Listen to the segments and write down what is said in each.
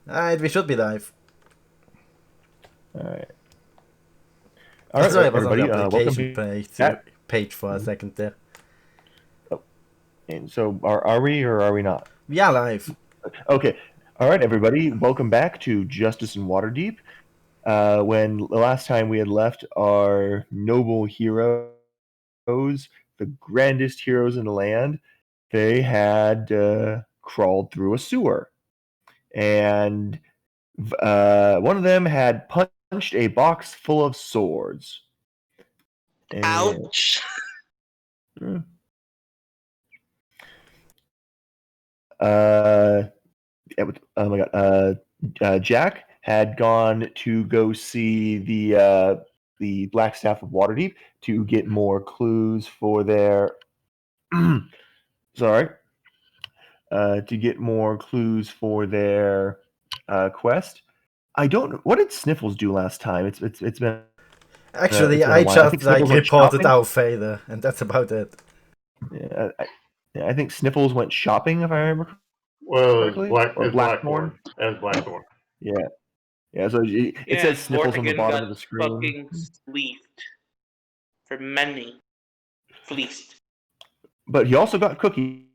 Alright, we should be live. All right, Sorry, I was on the everybody. Welcome application back. page for a second there. Oh, and so, are we or are we not? We are live. Okay. All right, everybody. Welcome back to Justice in Waterdeep. When the last time we had left our noble heroes, the grandest heroes in the land, they had crawled through a sewer, and one of them had punched a box full of swords. And, Ouch. Uh, oh my god. Jack had gone to go see the Black Staff of Waterdeep to get more clues for their sorry, to get more clues for their quest. I don't know what did Sniffles do last time. It's been Actually, it's been a I while. I just think Sniffles went reported shopping. our failure, and that's about it. Yeah, I think Sniffles went shopping if I remember Well, it's correctly, or Blackthorn. Blackthorn. Yeah, yeah. So it Yeah, says and Sniffles on the Vortigern bottom got of the screen. fucking fleeced. For many. Fleeced. But he also got cookies.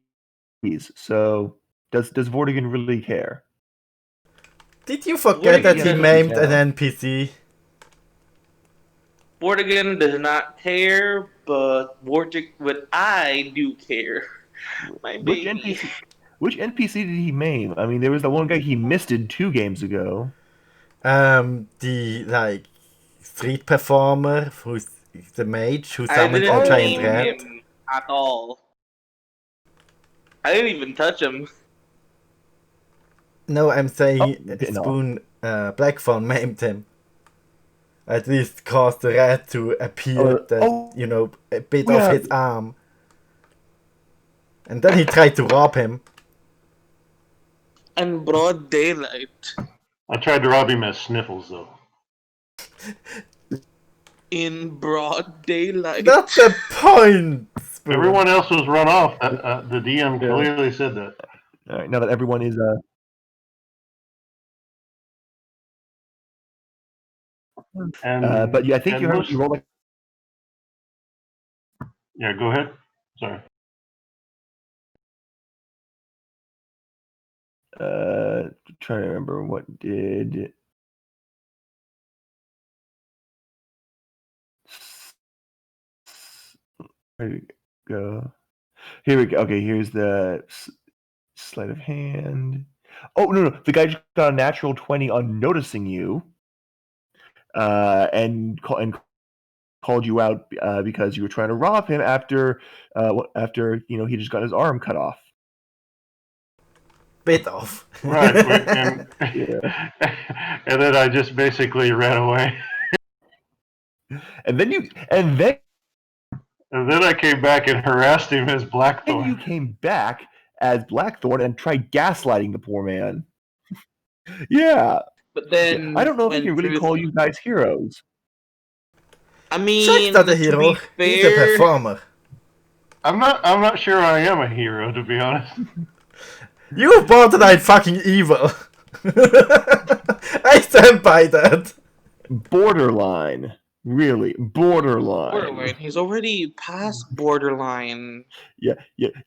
So does Vortigern really care? Did you forget that he Vortigern maimed doesn't an NPC? Vortigern does not care, but I do care. My Which baby. NPC? Which NPC did he maim? I mean, there was the one guy he misted 2 games ago. The street performer who's the mage who I summoned a didn't giant name rat. him at all. I didn't even touch him. No, I'm saying No. Spoon Blackthorn maimed him. At least caused the rat to appear a bit of yeah. his arm. And then he tried to rob him. In broad daylight. I tried to rob him as Sniffles, though. In broad daylight. That's the point! Spoon. Everyone else was run off. The DM clearly said that. All right, now that everyone is but yeah, I think you rolled like. Yeah, go ahead. Sorry. Trying to remember what did. Where did it go? Here we go. Okay, here's the sleight of hand. Oh no, the guy just got a natural 20 on noticing you, and called you out because you were trying to rob him after he just got his arm cut off. Bit off. Right, and then I just basically ran away. And then I came back and harassed him as Blackthorn. And you came back as Blackthorn and tried gaslighting the poor man. Yeah. But then I don't know if I can really call you guys heroes. I mean, Jack's not a hero. He's a performer. I'm not sure I am a hero, to be honest. You were borderline fucking evil. I stand by that. Borderline. Really. Borderline. He's already past borderline. Yeah.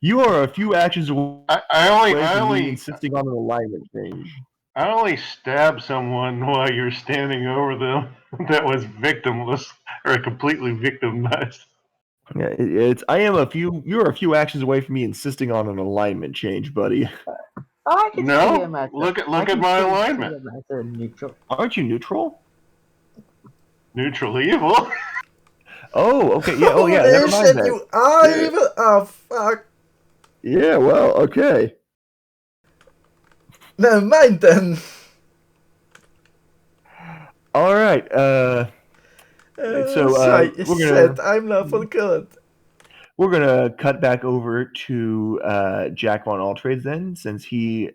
You are a few actions away I only insisting on an alignment change. I only stabbed someone while you're standing over them that was victimless or completely victimized. Yeah, you're a few actions away from me insisting on an alignment change, buddy. I can see him as look at my alignment. Neutral. Aren't you neutral? Neutral evil. Oh, okay. Yeah. Oh, yeah. Never mind Shit, that. you are evil. Oh, fuck. Yeah. Well. Okay. Never mind then. All right. Shit, I'm not for good. We're gonna cut back over to Jack von Alltrades then, since he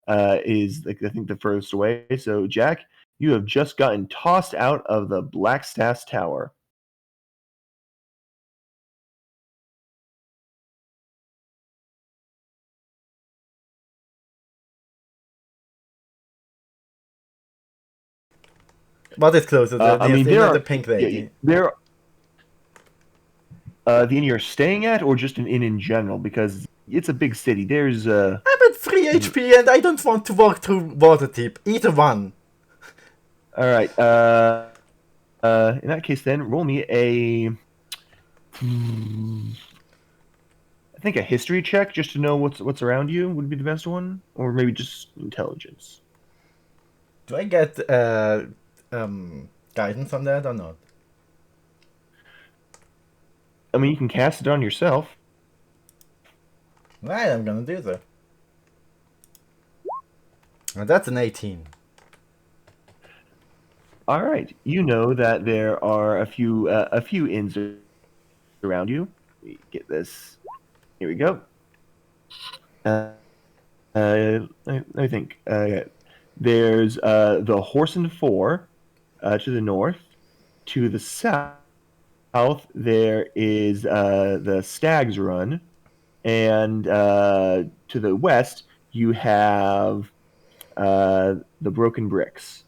is I think the furthest away. So Jack, you have just gotten tossed out of the Black Staff's tower. What is closer? The inn or the Pink Lady? There. The inn you're staying at, or just an inn in general? Because it's a big city. There's I'm at 3 HP and I don't want to walk through Waterdeep. Either one. All right. In that case, then roll me a. I think a history check just to know what's around you would be the best one, or maybe just intelligence. Do I get guidance on that or not? I mean, you can cast it on yourself. Right, I'm gonna do so. And that's an 18. All right. You know that there are a few inns around you. Let me get this. Here we go. Let me think. There's the Horse and Four to the north. To the south, there is the Stag's Run, and to the west, you have the Broken Bricks.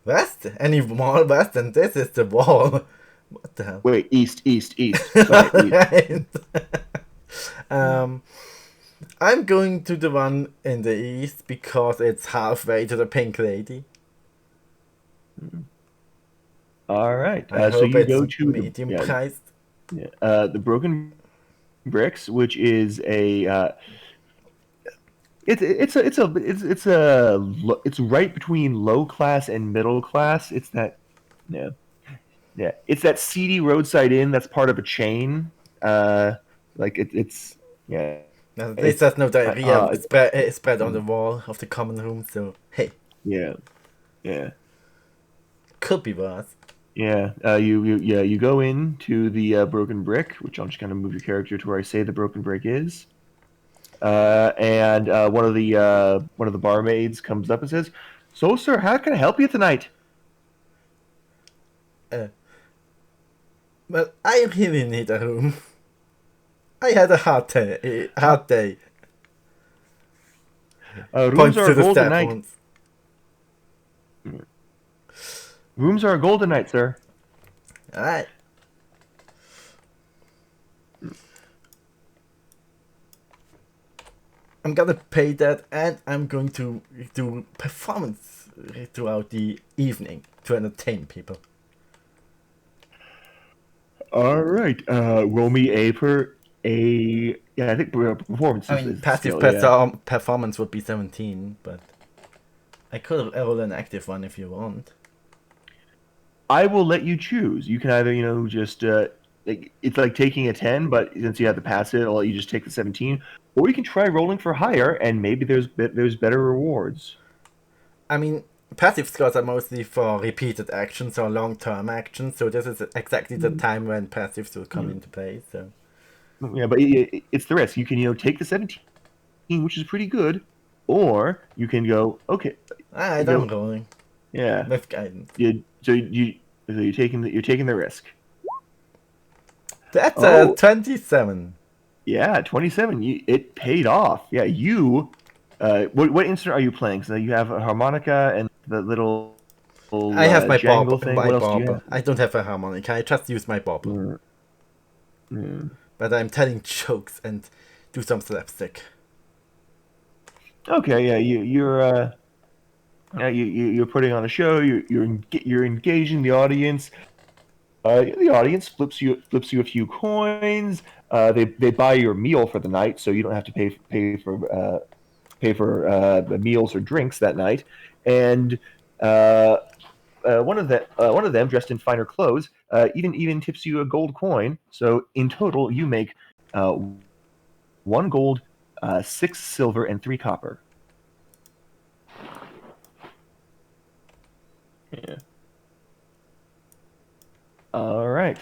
West? Any more west than this is the wall. What the hell? Wait, east. Sorry, right. I'm going to the one in the east because it's halfway to the Pink Lady. All right. I So hope you it's go to medium priced. the Broken Bricks, which is a it's right between low class and middle class. It's that it's that seedy roadside inn that's part of a chain. Like it's yeah. At least there's no diarrhea spread on the wall of the common room. So hey, yeah. Could be worse. Yeah, you go into the Broken Brick, which I'll just kind of move your character to where I say the Broken Brick is, and one of the barmaids comes up and says, "So, sir, how can I help you tonight?" Well, I really need a room. I had a hard day. Rooms are a golden night. Rooms are a golden night, sir. Alright. I'm gonna pay that, and I'm going to do performance throughout the evening to entertain people. All right. Roll me I think performance. I mean, passive performance would be 17, but I could roll an active one if you want. I will let you choose. You can either, just it's like taking a 10, but since you have to pass it, I'll let you just take the 17, or you can try rolling for higher, and maybe there's better rewards. I mean, passive scores are mostly for repeated actions or long-term actions, so this is exactly the time when passives will come into play. So yeah, but it's the risk. You can take the 17, which is pretty good, or you can go okay. I'm rolling. Yeah, with guidance. So you're taking the risk. That's a 27. Yeah, 27. It paid off. Yeah, you. What instrument are you playing? So you have a harmonica and the little. I have my jangle bobble. thing. My what else bobble. do you have? I don't have a harmonica. I just use my bobble. But I'm telling jokes and do some slapstick. Okay, yeah, you're putting on a show. You're engaging the audience. The audience flips you a few coins. They buy your meal for the night, so you don't have to pay for meals or drinks that night. And one of them dressed in finer clothes even tips you a gold coin. So in total, you make 1 gold, 6 silver, and 3 copper. Yeah. All right.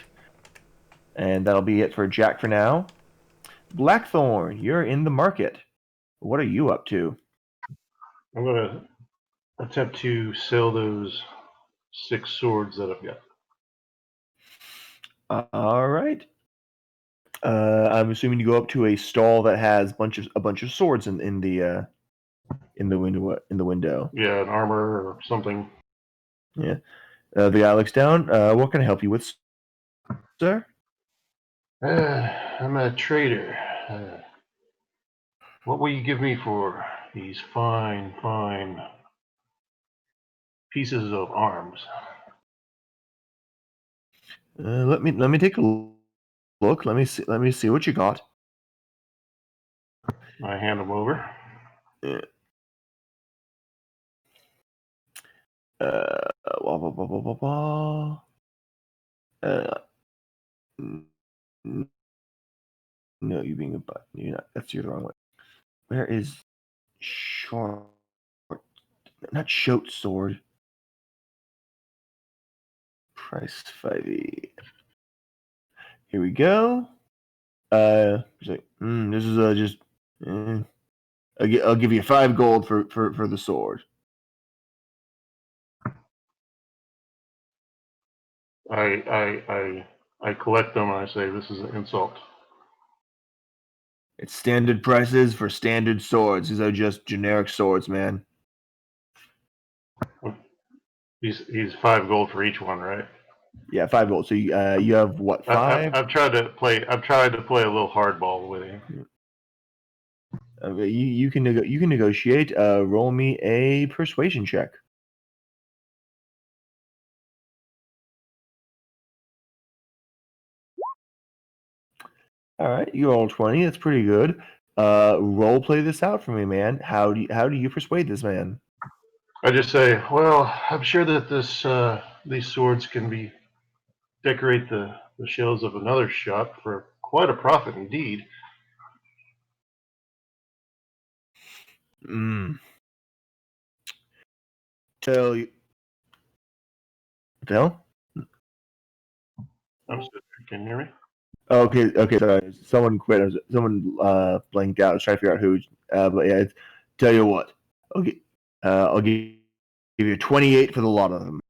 And that'll be it for Jack for now. Blackthorn, you're in the market. What are you up to? I'm going to attempt to sell those 6 swords that I've got. All right. I'm assuming you go up to a stall that has a bunch of swords in the window. Yeah, an armor or something. Yeah. The guy looks down. What can I help you with, sir? I'm a trader. What will you give me for these fine pieces of arms? Let me take a look. Let me see what you got. I hand them over. Yeah. Blah, blah, blah, blah, blah, blah. N- no, you being a butt. You're not. That's you're the wrong way. Where is short? Not shoat sword. Price 5e. Here we go. He's like, this is just. I'll give you 5 gold for the sword. I collect them and I say this is an insult. It's standard prices for standard swords. These are just generic swords, man. He's 5 gold for each one, right? Yeah, 5 gold. So you have what, 5? I've tried to play a little hardball with him. You can negotiate. Roll me a persuasion check. All right, you roll 20. That's pretty good. Role play this out for me, man. How do you persuade this man? I just say, well, I'm sure that these swords can be decorate the shelves of another shop for quite a profit indeed. Mm. Tell you, Phil? I'm still there. Can you hear me? Okay. Sorry, someone quit. Someone blanked out. I was trying to figure out who. But yeah, tell you what. Okay, I'll give you 28 for the lot of them.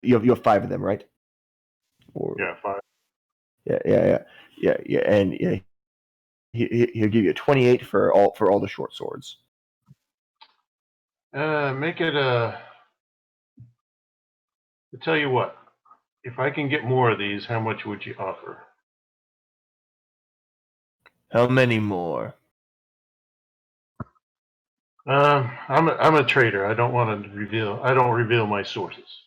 You have 5 of them, right? Or, Yeah, 5. yeah, and yeah, he'll give you 28 for all the short swords. Make it a. I'll tell you what. If I can get more of these, how much would you offer? How many more? I'm a trader. I don't want to reveal. I don't reveal my sources.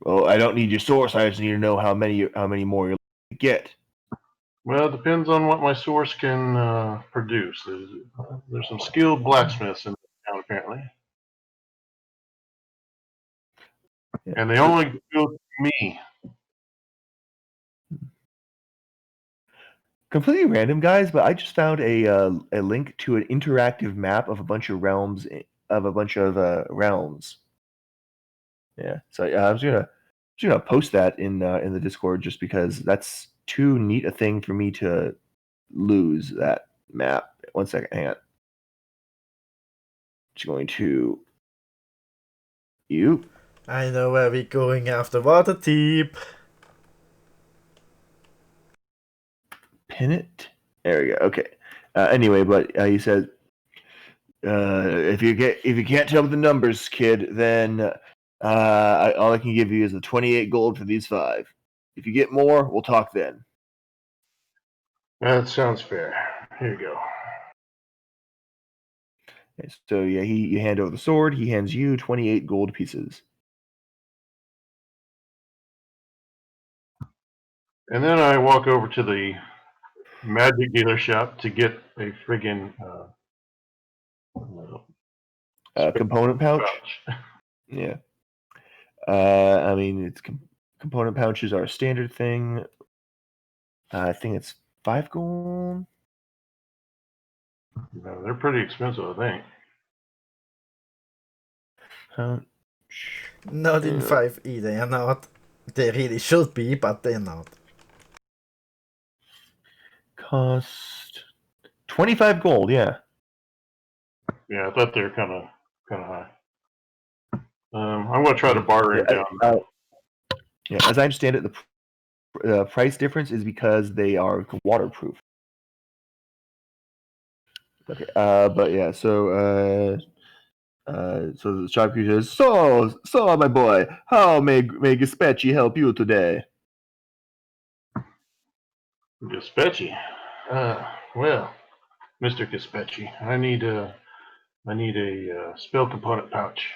Well, I don't need your source. I just need to know how many more you're to get. Well, it depends on what my source can produce. There's some skilled blacksmiths in the town apparently, Yeah. and they only go to me. Completely random, guys, but I just found a link to an interactive map of a bunch of realms realms. Yeah, so I was gonna post that in the Discord just because that's too neat a thing for me to lose that map. 1 second, hang on. Just going to you I know where we're going after Waterdeep. pin it. There we go. Okay. Anyway, but he said, if you can't tell with the numbers, kid, then all I can give you is the 28 gold for these 5. If you get more, we'll talk then. That sounds fair. Here you go. Okay, so yeah, you hand over the sword. He hands you 28 gold pieces. And then I walk over to the magic dealer shop to get a friggin' Component pouch. Yeah. I mean, component pouches are a standard thing. I think it's 5 gold. No, they're pretty expensive, I think. Pouch. Not in 5e, they are not. They really should be, but they're not. Cost 25 gold. Yeah. Yeah, I thought they were kind of high. I'm gonna try to barter it down. Yeah, as I understand it, the price difference is because they are waterproof. Okay. But yeah. So the shopkeeper says, "So, my boy, how may Gaspetti help you today?" Gaspetti. Well, Mr. Gaspetti, I need a spell component pouch.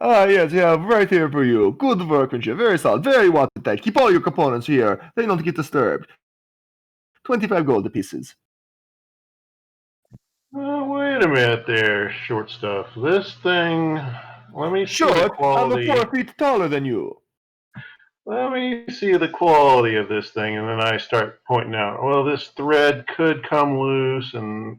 Ah, yes, yeah, right here for you. Good workmanship, very solid, very watertight. Keep all your components here. They don't get disturbed. 25 gold pieces. Wait a minute there, short stuff. This thing, let me see the Short, I'm quality. 4 feet taller than you. Let me see the quality of this thing, and then I start pointing out, well, this thread could come loose, and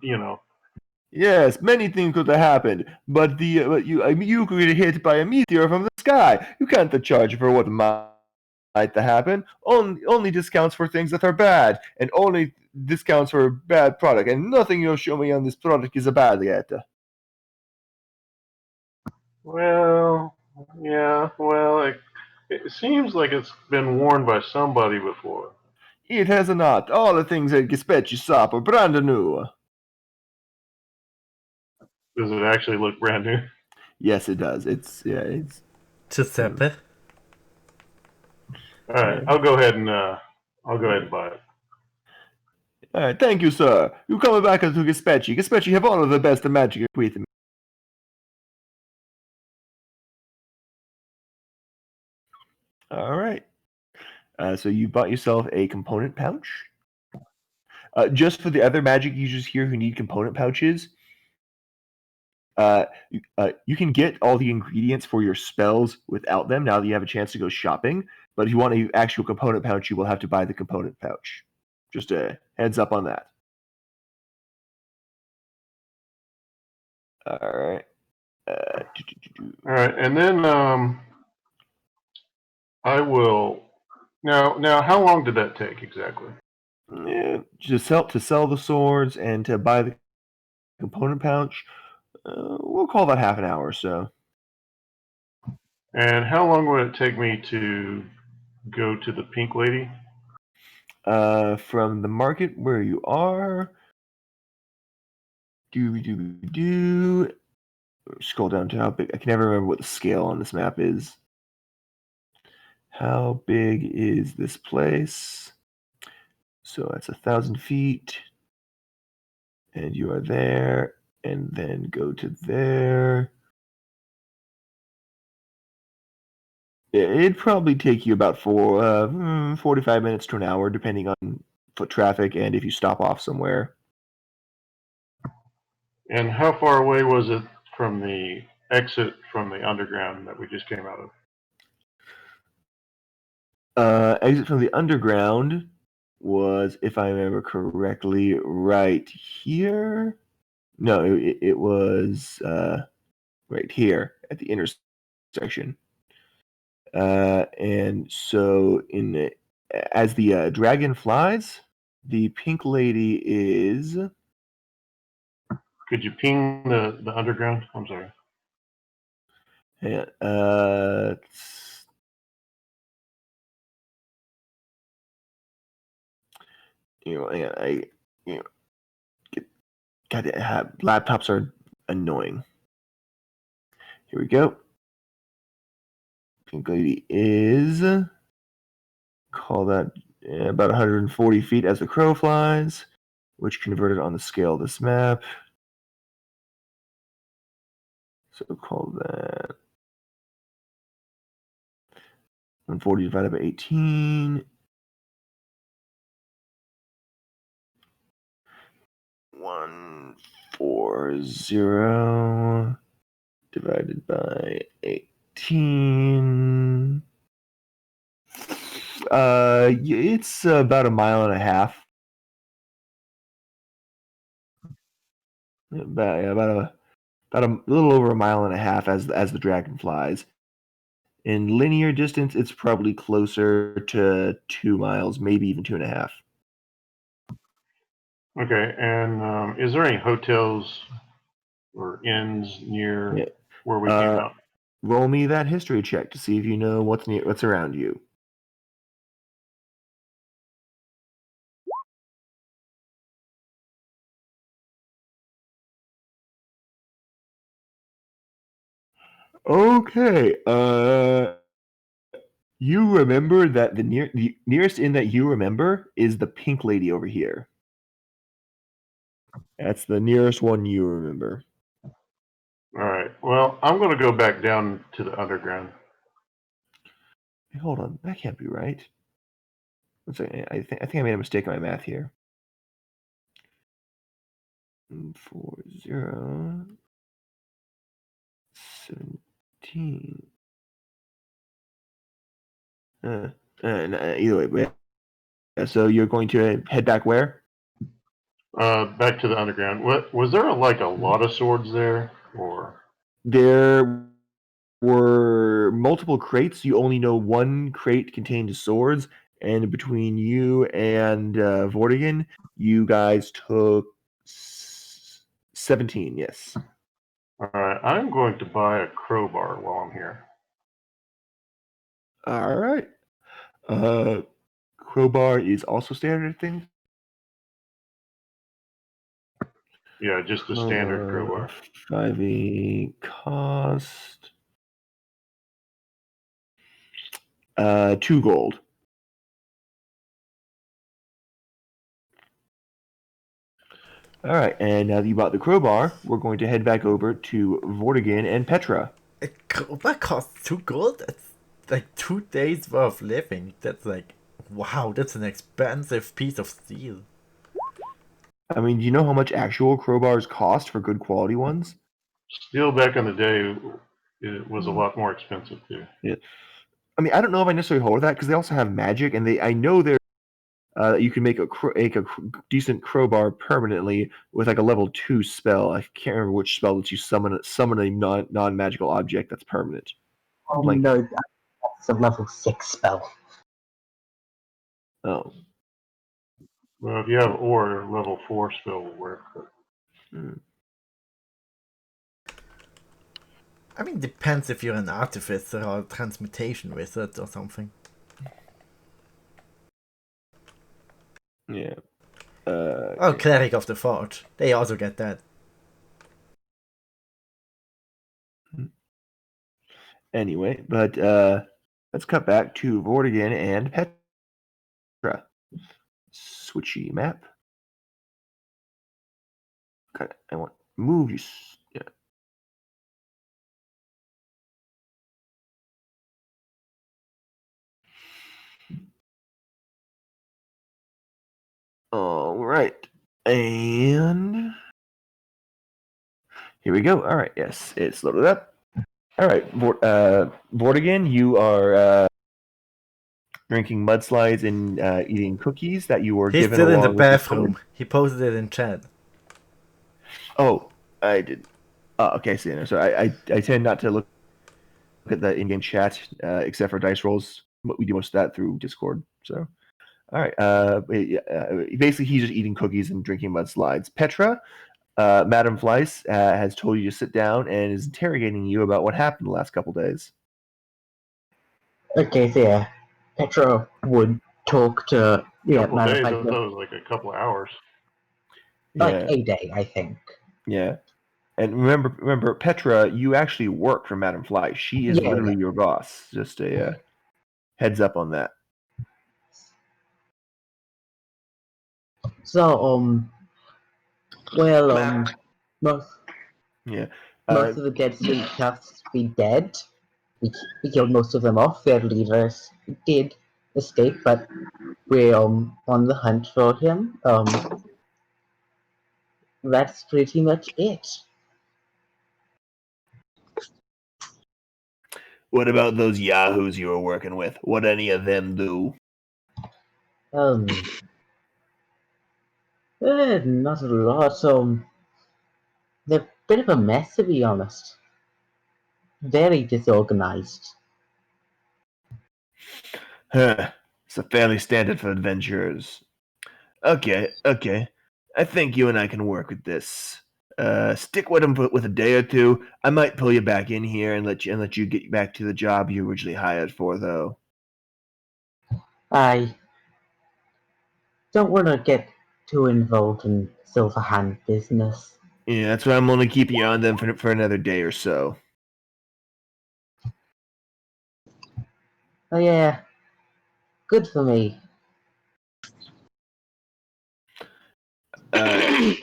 Yes, many things could have happened, but you could get hit by a meteor from the sky. You can't charge for what might happen. Only discounts for things that are bad, and only discounts for bad product. And nothing you'll show me on this product is a bad yet. well, yeah, well, it seems like it's been worn by somebody before. It has not. All the things at Gaspetti shop are brand new. Does it actually look brand new? Yes, it does. It's. Giuseppe. All right, I'll go ahead and buy it. All right, thank you, sir. You come back to Gaspetti. Gaspetti have all of the best magic equipment. All right. So you bought yourself a component pouch. Just for the other magic users here who need component pouches, you can get all the ingredients for your spells without them now that you have a chance to go shopping. But if you want an actual component pouch, you will have to buy the component pouch. Just a heads up on that. All right. All right, and then I will. Now, how long did that take exactly? To sell the swords and to buy the component pouch, we'll call that half an hour or so. And how long would it take me to go to the pink lady? From the market where you are, scroll down to how big. I can never remember what the scale on this map is. How big is this place? So that's 1,000 feet, and you are there, and then go to there. It'd probably take you about 45 minutes to an hour, depending on foot traffic and if you stop off somewhere. And how far away was it from the exit from the underground that we just came out of? Exit from the underground was, if I remember correctly, right here. No, it was right here at the intersection. And so, as the dragon flies, the pink lady is. Could you ping the underground? I'm sorry. Yeah, yeah, you know, God, laptops are annoying. Here we go. Pink lady is, call that about 140 feet as the crow flies, which converted on the scale of this map. So call that 140 divided by 18. 140 divided by 18. It's about a mile and a half. About a little over a mile and a half as the dragon flies. In linear distance, it's probably closer to 2 miles, maybe even 2.5. Okay, and is there any hotels or inns near Yeah. where we came out? Roll me that history check to see if you know what's around you. Okay. You remember that the nearest inn that you remember is the Pink Lady over here. That's the nearest one you remember. All right. Well, I'm going to go back down to the underground. Hey, hold on, that can't be right. One second. I think I made a mistake in my math here. 40 17. Either way, but yeah, so you're going to head back where? Back to the underground. What was there? Like a lot of swords there, or There were multiple crates. You only know one crate contained swords, and between you and Vortigern, you guys took 17. Yes. all right? I'm going to buy a crowbar while I'm here. All right. Crowbar is also standard thing. Yeah, just a standard crowbar. 5e cost 2 gold. All right, and now that you bought the crowbar, we're going to head back over to Vortigern and Petra. A crowbar costs 2 gold? That's like 2 days worth of living. That's like, wow, that's an expensive piece of steel. I mean, do you know how much actual crowbars cost for good quality ones? Steel back in the day, it was a lot more expensive too. Yeah. I mean, I don't know if I necessarily hold that because they also have magic, and I know there you can make a decent crowbar permanently with like a level 2 spell. I can't remember which spell lets you summon a non magical object that's permanent. Oh Like, no, that's a level 6 spell. oh. Well, if you have ore, level 4 spell will work. But Hmm. I mean, depends if you're an artificer or a transmutation wizard or something. Yeah. Oh, Cleric of the Forge. They also get that. Anyway, but let's cut back to Vortigern and Petra. Switchy map. Okay, I want move you. Yeah. All right, and here we go. All right, yes, it's loaded up. All right, Vortigern, you are drinking mudslides and eating cookies that you were He's given still in the along with the bathroom. He posted it in chat. Oh, I did. Oh, okay, so I tend not to look at the in-game chat except for dice rolls. We do most of that through Discord. So, all right. Basically, he's just eating cookies and drinking mudslides. Petra, Madame Fleiss, has told you to sit down and is interrogating you about what happened the last couple days. Okay, so yeah, Petra would talk to a couple Madam days, I Fleiss, thought it was like a couple hours. like Yeah, a day, I think. yeah. And remember, Petra, you actually work for Madame Fleiss. She is Yeah, literally your boss. Just a heads up on that. So well most Yeah. most of the dead sleep have been dead. We killed most of them off. Their leaders did escape, but we're on the hunt for him. That's pretty much it. What about those yahoos you were working with? What any of them do? Um, not a lot. They're a bit of a mess, to be honest. Very disorganized. Huh. It's a fairly standard for adventurers. Okay. I think you and I can work with this. Stick with them with a day or two. I might pull you back in here and let you get back to the job you originally hired for, though. I don't want to get too involved in silver hand business. Yeah, that's why I'm only keeping you on them for another day or so. Oh yeah, good for me. Alright.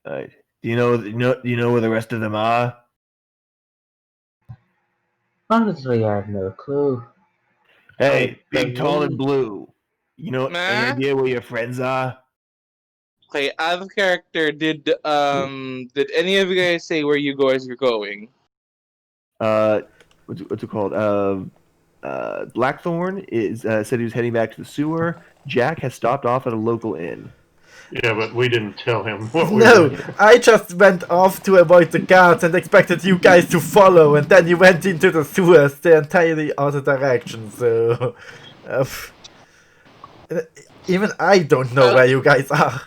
Alright. Do you know where the rest of them are? Honestly, I have no clue. Hey, I big, tall, and believe blue. You know any Nah. idea where your friends are? Okay, out of character, did any of you guys say where you guys are going? What's it called? Blackthorn is said he was heading back to the sewer. Jack has stopped off at a local inn. Yeah, but we didn't tell him what we No, were. I just went off to avoid the guards and expected you guys to follow, and then you went into the sewers the entirely other direction, so... Uh, even I don't know where you guys are.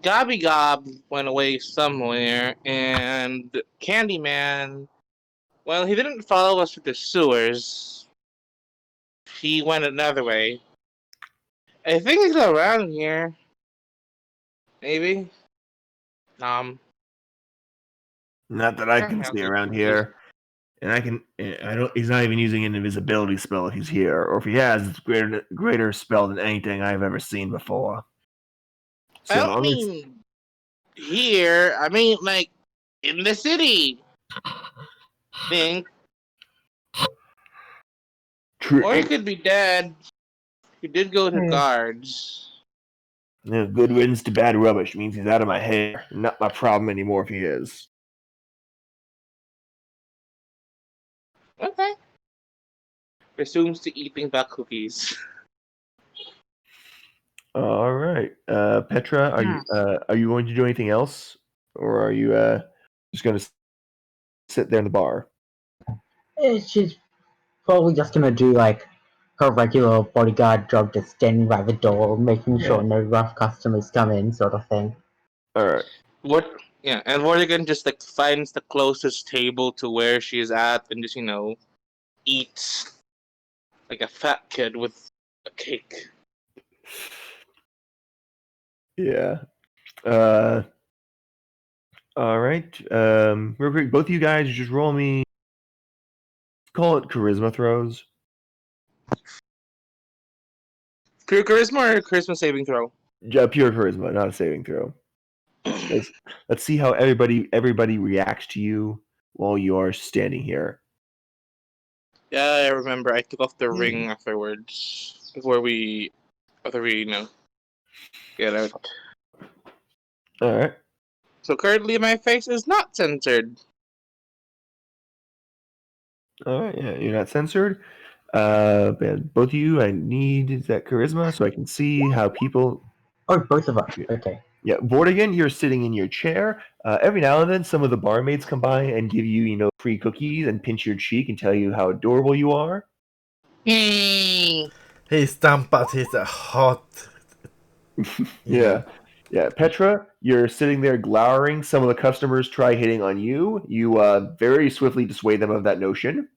Gobby Gob went away somewhere, and Candyman, well, he didn't follow us to the sewers. He went another way. I think he's around here. Maybe. Not that I Can't can help see it. around here. And I don't. He's not even using an invisibility spell if he's here, or if he has, it's greater spell than anything I've ever seen before. I So don't mean here. I mean, like, in the city. Think. true. Or he could be dead. He did go to guards. Good riddance to bad rubbish means he's out of my hair. Not my problem anymore if he is. Okay. Resumes to eating back cookies. All right, Petra, are you going to do anything else, or are you just going to sit there in the bar? she's probably just gonna do like her regular bodyguard job, just standing by the door, making sure no rough customers come in, sort of thing. All right. What? Yeah, and Vortigern just like finds the closest table to where she's at and just eats like a fat kid with a cake. Yeah. All right. Real quick, both of you guys just roll me. Call it charisma throws. Pure charisma or charisma saving throw? Pure charisma, not a saving throw. Let's see how everybody reacts to you while you are standing here. Yeah, I remember. I took off the ring afterwards. After we get out. All right. So currently my face is not censored. All right. Yeah, you're not censored. And both of you, I need that charisma so I can see how people. Oh, both of us. Okay. Yeah, Vortigern, you're sitting in your chair. Every now and then, some of the barmaids come by and give you, free cookies and pinch your cheek and tell you how adorable you are. Hey. His but he's a hot... Yeah. Yeah, Petra, you're sitting there glowering. Some of the customers try hitting on you. You very swiftly dissuade them of that notion.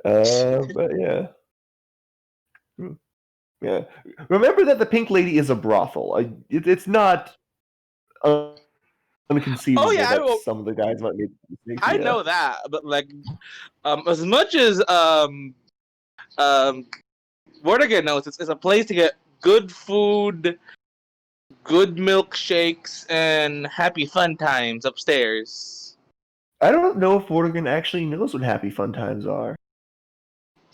But yeah. Yeah. Remember that the Pink Lady is a brothel. It's not Oh unconceivable yeah, that some of the guys might make mistakes. I Yeah. know that, but like, as much as Vortigern knows, it's a place to get good food, good milkshakes, and happy fun times upstairs. I don't know if Vortigern actually knows what happy fun times are.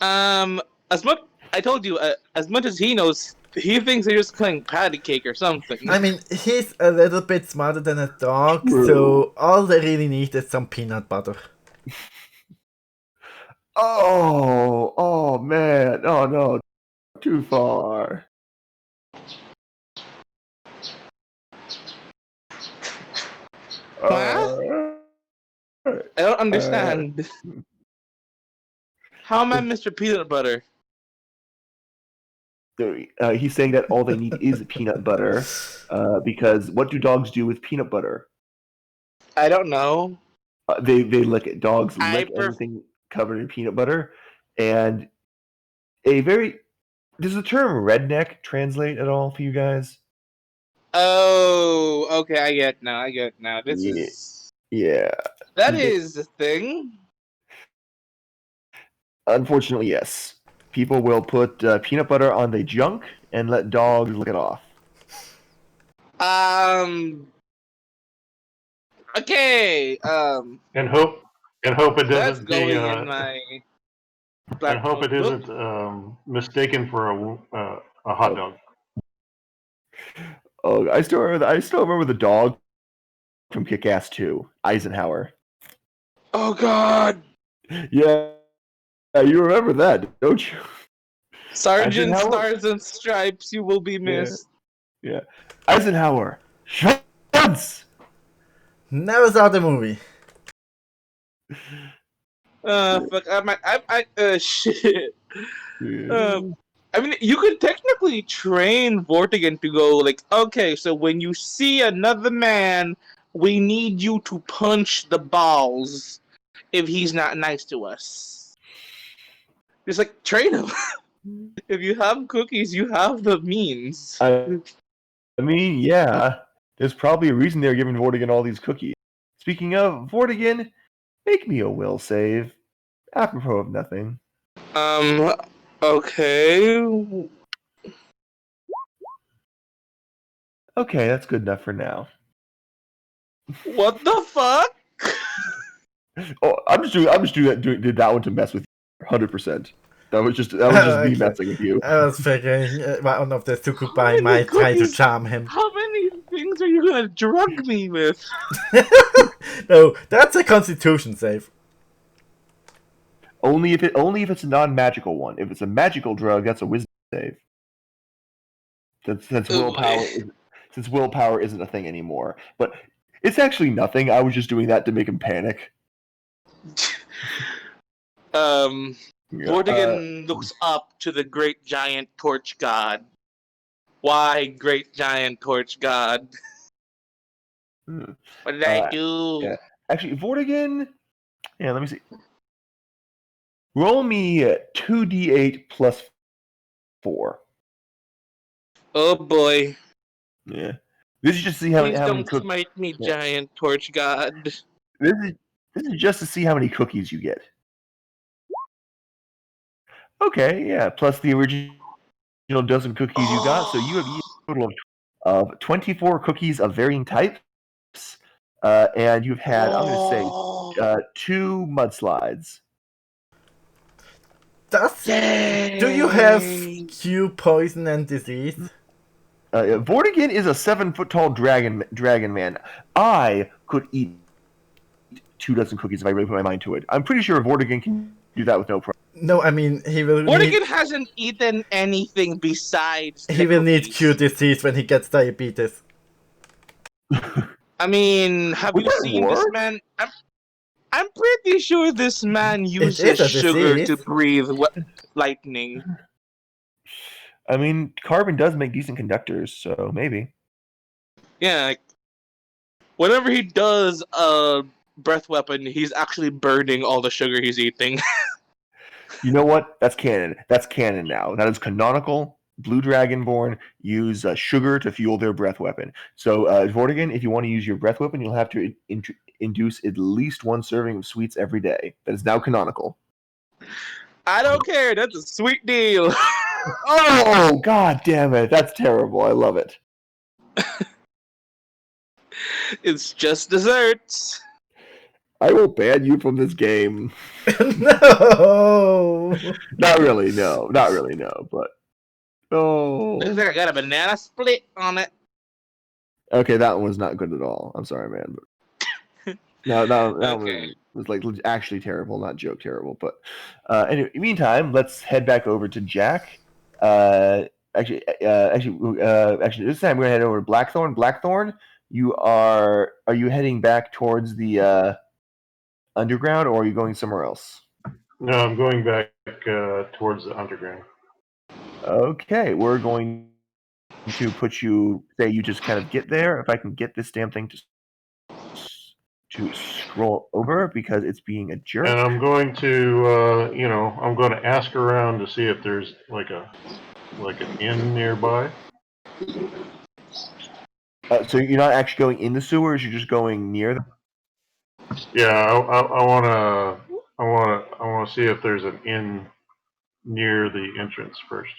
As much I told you, as much as he knows, he thinks they're just playing patty cake or something. I mean, he's a little bit smarter than a dog, True. so all they really need is some peanut butter. Oh man. Oh no. Too far. Huh? I don't understand. How am I Mr. Peanut Butter? He's saying that all they need is peanut butter, because what do dogs do with peanut butter? I don't know. They lick it. Dogs I lick anything covered in peanut butter, and does the term redneck translate at all for you guys? Oh, okay. I get now. This Yeah. is Yeah. That is the thing. Unfortunately, yes. People will put peanut butter on the junk and let dogs lick it off. Okay. And hope it That's doesn't be going in my and black hope it notebook. isn't mistaken for a hot dog. Oh, I still remember the dog from Kick-Ass 2, Eisenhower. Oh God, Yeah, you remember that, don't you? Sergeant Eisenhower? Stars and Stripes, you will be missed. Yeah. Eisenhower. Schwanz! Never saw the movie. Fuck, shit. Yeah. I mean, you could technically train Vortigern to go like, okay, so when you see another man, we need you to punch the balls if he's not nice to us. Just like train him. If you have cookies, you have the means. I mean, yeah. There's probably a reason they're giving Vortigern all these cookies. Speaking of, Vortigern, make me a will save. Apropos of nothing. Okay. Okay, that's good enough for now. What the fuck? Oh, did that one to mess with you, 100%. That was just me Okay. messing with you. I was figuring one of the How succubi many might try to cookies? charm him. How many things are you gonna drug me with? No, that's a constitution save. Only if it's a non-magical one. If it's a magical drug, that's a wisdom save. Since willpower isn't a thing anymore. But it's actually nothing. I was just doing that to make him panic. Vortigern looks up to the great giant torch god. Why, great giant torch god? What did I do? Yeah. Actually, Vortigern. Yeah, let me see. Roll me 2d8 plus 4. Oh boy. Yeah. This is just to see how Please many don't cookies. smite me, Yeah. giant torch god. This is just to see how many cookies you get. Okay, yeah. Plus the original dozen cookies you got, so you have a total of 24 cookies of varying types. And you've had, I'm going to say, 2 mudslides. Do you have Q, poison, and disease? Vortigern is a 7-foot-tall dragon man. I could eat 2 dozen cookies if I really put my mind to it. I'm pretty sure Vortigern can do that with no problem. No, I mean he will Vortigern need hasn't eaten anything besides the he will need cookies. Q disease when he gets diabetes. I mean, have Would you that seen this work? man? I'm pretty sure this man is uses a sugar disease. to breathe lightning. I mean, carbon does make decent conductors, so maybe. Yeah, like, whenever he does a breath weapon, he's actually burning all the sugar he's eating. You know what? That's canon. That's canon now. That is canonical. Blue Dragonborn use sugar to fuel their breath weapon. So, Vortigern, if you want to use your breath weapon, you'll have to induce at least 1 serving of sweets every day. That is now canonical. I don't care. That's a sweet deal. Oh, god damn it. That's terrible. I love it. It's just desserts. I will ban you from this game. No. Not really, no. Not really, no. But oh. Looks like I got a banana split on it. Okay, that one was not good at all. I'm sorry, man. But that Okay. was like actually terrible, not joke terrible. But anyway, meantime, let's head back over to Jack. Actually, this time we're gonna head over to Blackthorn. Blackthorn, are you heading back towards the underground, or are you going somewhere else? No, I'm going back towards the underground. Okay, we're going to put you. Say you just kind of get there. If I can get this damn thing to scroll over because it's being a jerk. And I'm going to, I'm going to ask around to see if there's like an inn nearby. So you're not actually going in the sewers. You're just going near them. Yeah, I wanna see if there's an inn near the entrance first.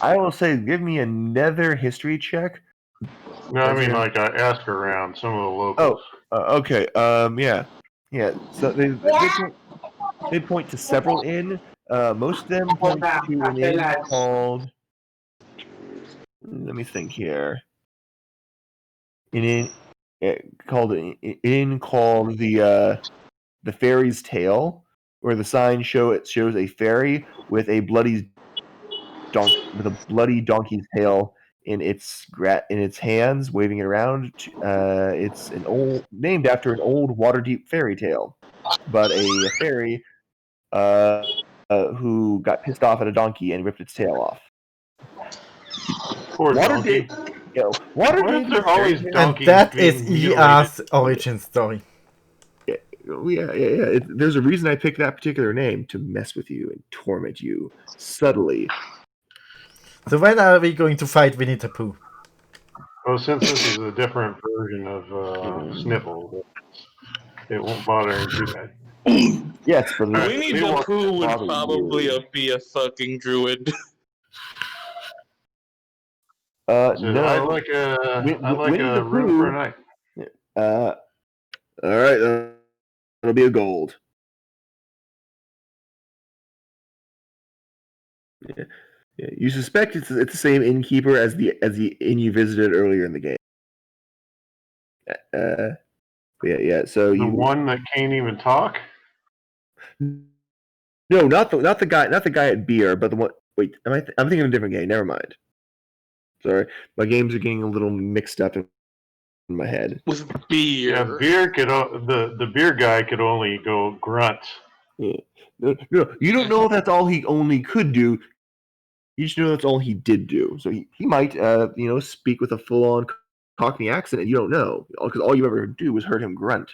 I will say, give me another history check. No, I As mean in- like I ask around some of the locals. Okay. Yeah. So they point to several inn. Most of them point to an inn called. Let me think here. An inn called the Fairy's Tale, where the sign shows a fairy with a bloody donkey's tail in its hands, waving it around. It's named after an old Waterdeep fairy tale, but a fairy who got pissed off at a donkey and ripped its tail off. Poor Waterdeep, donkey. Why are Waterdeep there fairy always tales. And donkeys that is being mutilated? ER's origin story. Yeah. There's a reason I picked that particular name to mess with you and torment you subtly. So when are we going to fight Winnie the Pooh? Oh, since this is a different version of Sniffle, it won't bother him too bad. Yes, but Alright, Winnie we the will- Pooh would bother probably you. be a fucking druid. says, I'd No. like Winnie the a room for a Pooh. night. Uh, all right, that'll be a gold. Yeah. You suspect it's the same innkeeper as the inn you visited earlier in the game. Yeah. So The you one that can't even talk. no, not the guy at beer, but the one. Wait, I'm thinking of a different game. Never mind. Sorry, my games are getting a little mixed up in my head. With beer. Yeah, the beer guy could only go grunt. Yeah. No, you don't know if that's all he only could do. You just know that's all he did do. So he might, speak with a full-on Cockney accent, and you don't know because all you ever do was heard him grunt.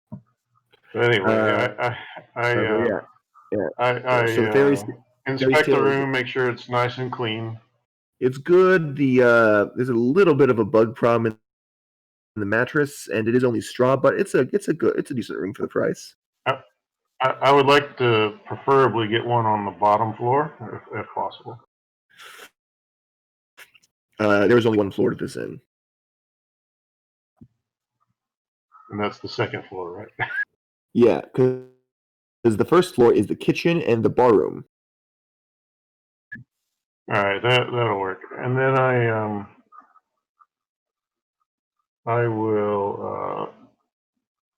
But anyway, So the fairies inspect the tale is room, make sure it's nice and clean. it's good. There's a little bit of a bug problem in the mattress, and it is only straw, but it's a decent room for the price. I would like to preferably get one on the bottom floor, if possible. There was only one floor to this inn. And that's the second floor, right? Yeah, because the first floor is the kitchen and the bar room. All right, that'll work. And then I will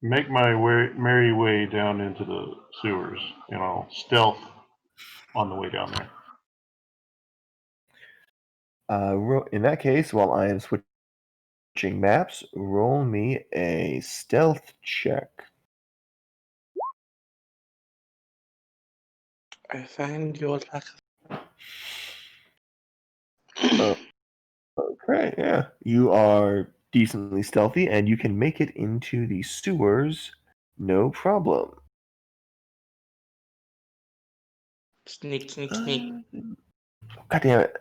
make my merry way down into the sewers. Stealth on the way down there. In that case, while I am switching maps, roll me a stealth check. I find your luck. Okay, yeah. You are decently stealthy, and you can make it into the sewers, no problem. Sneak, sneak, sneak. God damn it.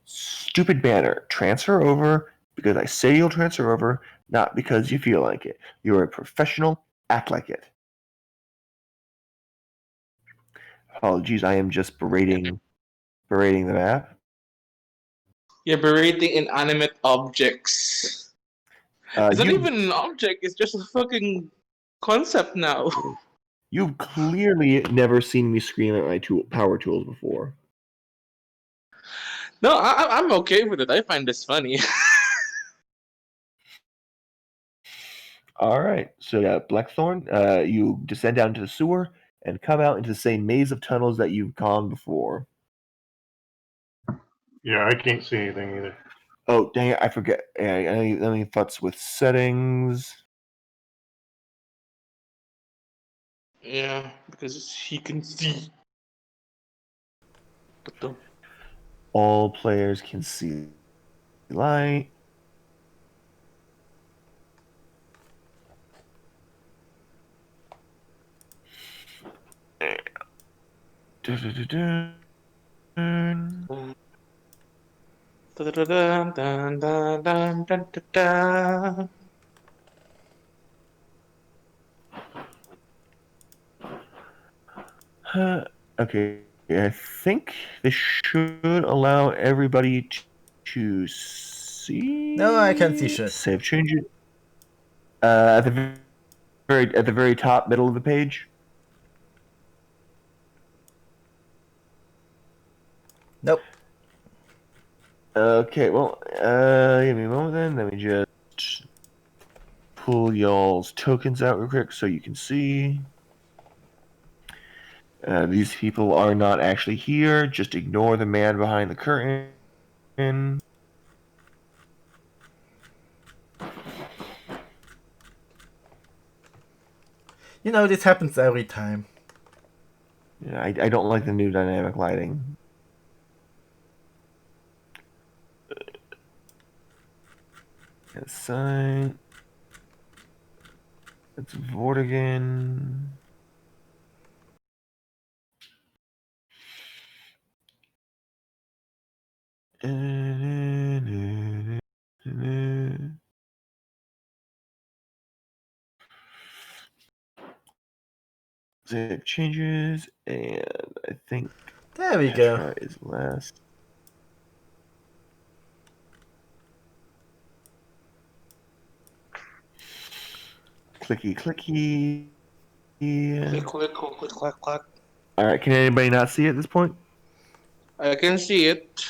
Stupid banner. Transfer over because I say you'll transfer over, not because you feel like it. You're a professional. Act like it. Apologies, I am just berating the map. You're berating inanimate objects. It's not even an object, it's just a fucking concept now. You've clearly never seen me scream at my power tools before. No, I'm okay with it. I find this funny. All right, so yeah, Blackthorn, you descend down to the sewer and come out into the same maze of tunnels that you've gone before. Yeah, I can't see anything either. Oh, dang it, I forget. Let me futz with settings. Yeah, because he can see. What the? All players can see light. Dun, dun, dun, dun, dun, dun, dun. Okay, I think this should allow everybody to see. No, I can see shit. Save changes. At the very top middle of the page. Nope. Okay, well, give me a moment then. Let me just pull y'all's tokens out real quick so you can see. These people are not actually here. Just ignore the man behind the curtain. You know, this happens every time. Yeah, I don't like the new dynamic lighting. Sign. Let's vote again. Save changes, and I think There we go. Petra is last. Clicky clicky. Click, click, click, click, click, click. All right, can anybody not see at this point? I can see it.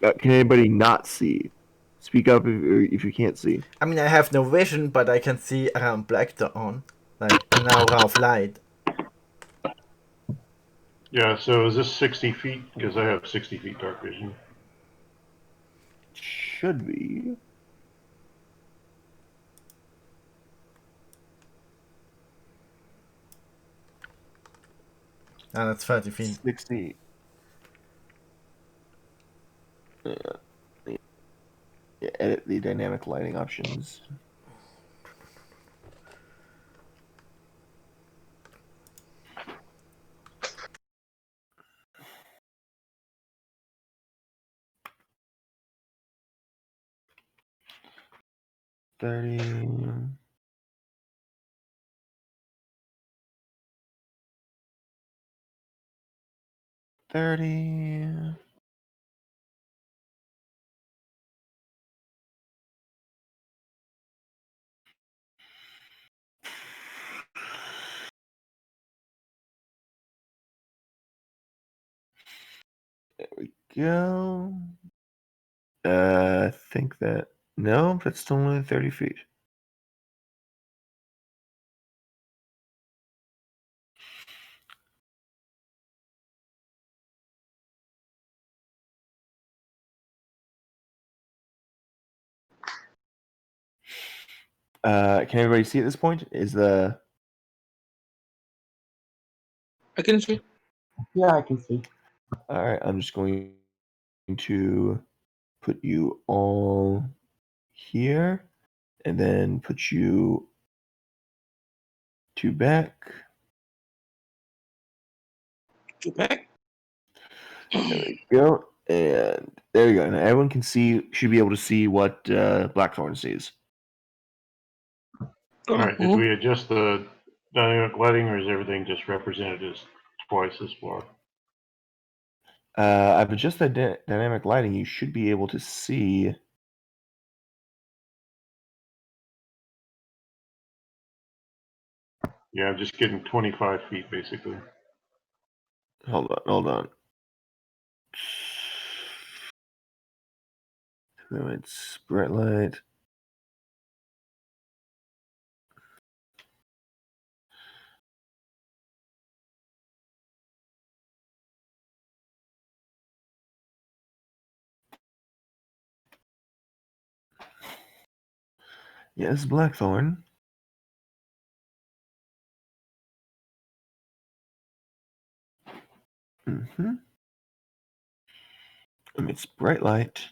Can anybody not see? Speak up if you can't see. I mean, I have no vision, but I can see around black dawn. Like an aura of light. Yeah, so is this 60 feet? Because I have 60 feet dark vision. Should be. Ah, that's 30 feet. 60. Yeah, edit the dynamic lighting options. $30. 30. There we go. I think that no, that's still only 30 feet. Can everybody see at this point? Is the I can see. Yeah, I can see. all right? I'm just going to put you all here, and then put you two back. Two back. There we go. And there we go. Now everyone can see, should be able to see what Blackthorn sees. All right, did we adjust the dynamic lighting, or is everything just represented as twice as far? I've adjusted dynamic lighting. You should be able to see. Yeah, I'm just getting 25 feet basically. Hold on. So it's bright light. Yes, Blackthorn. Mm-hmm. Emits bright light,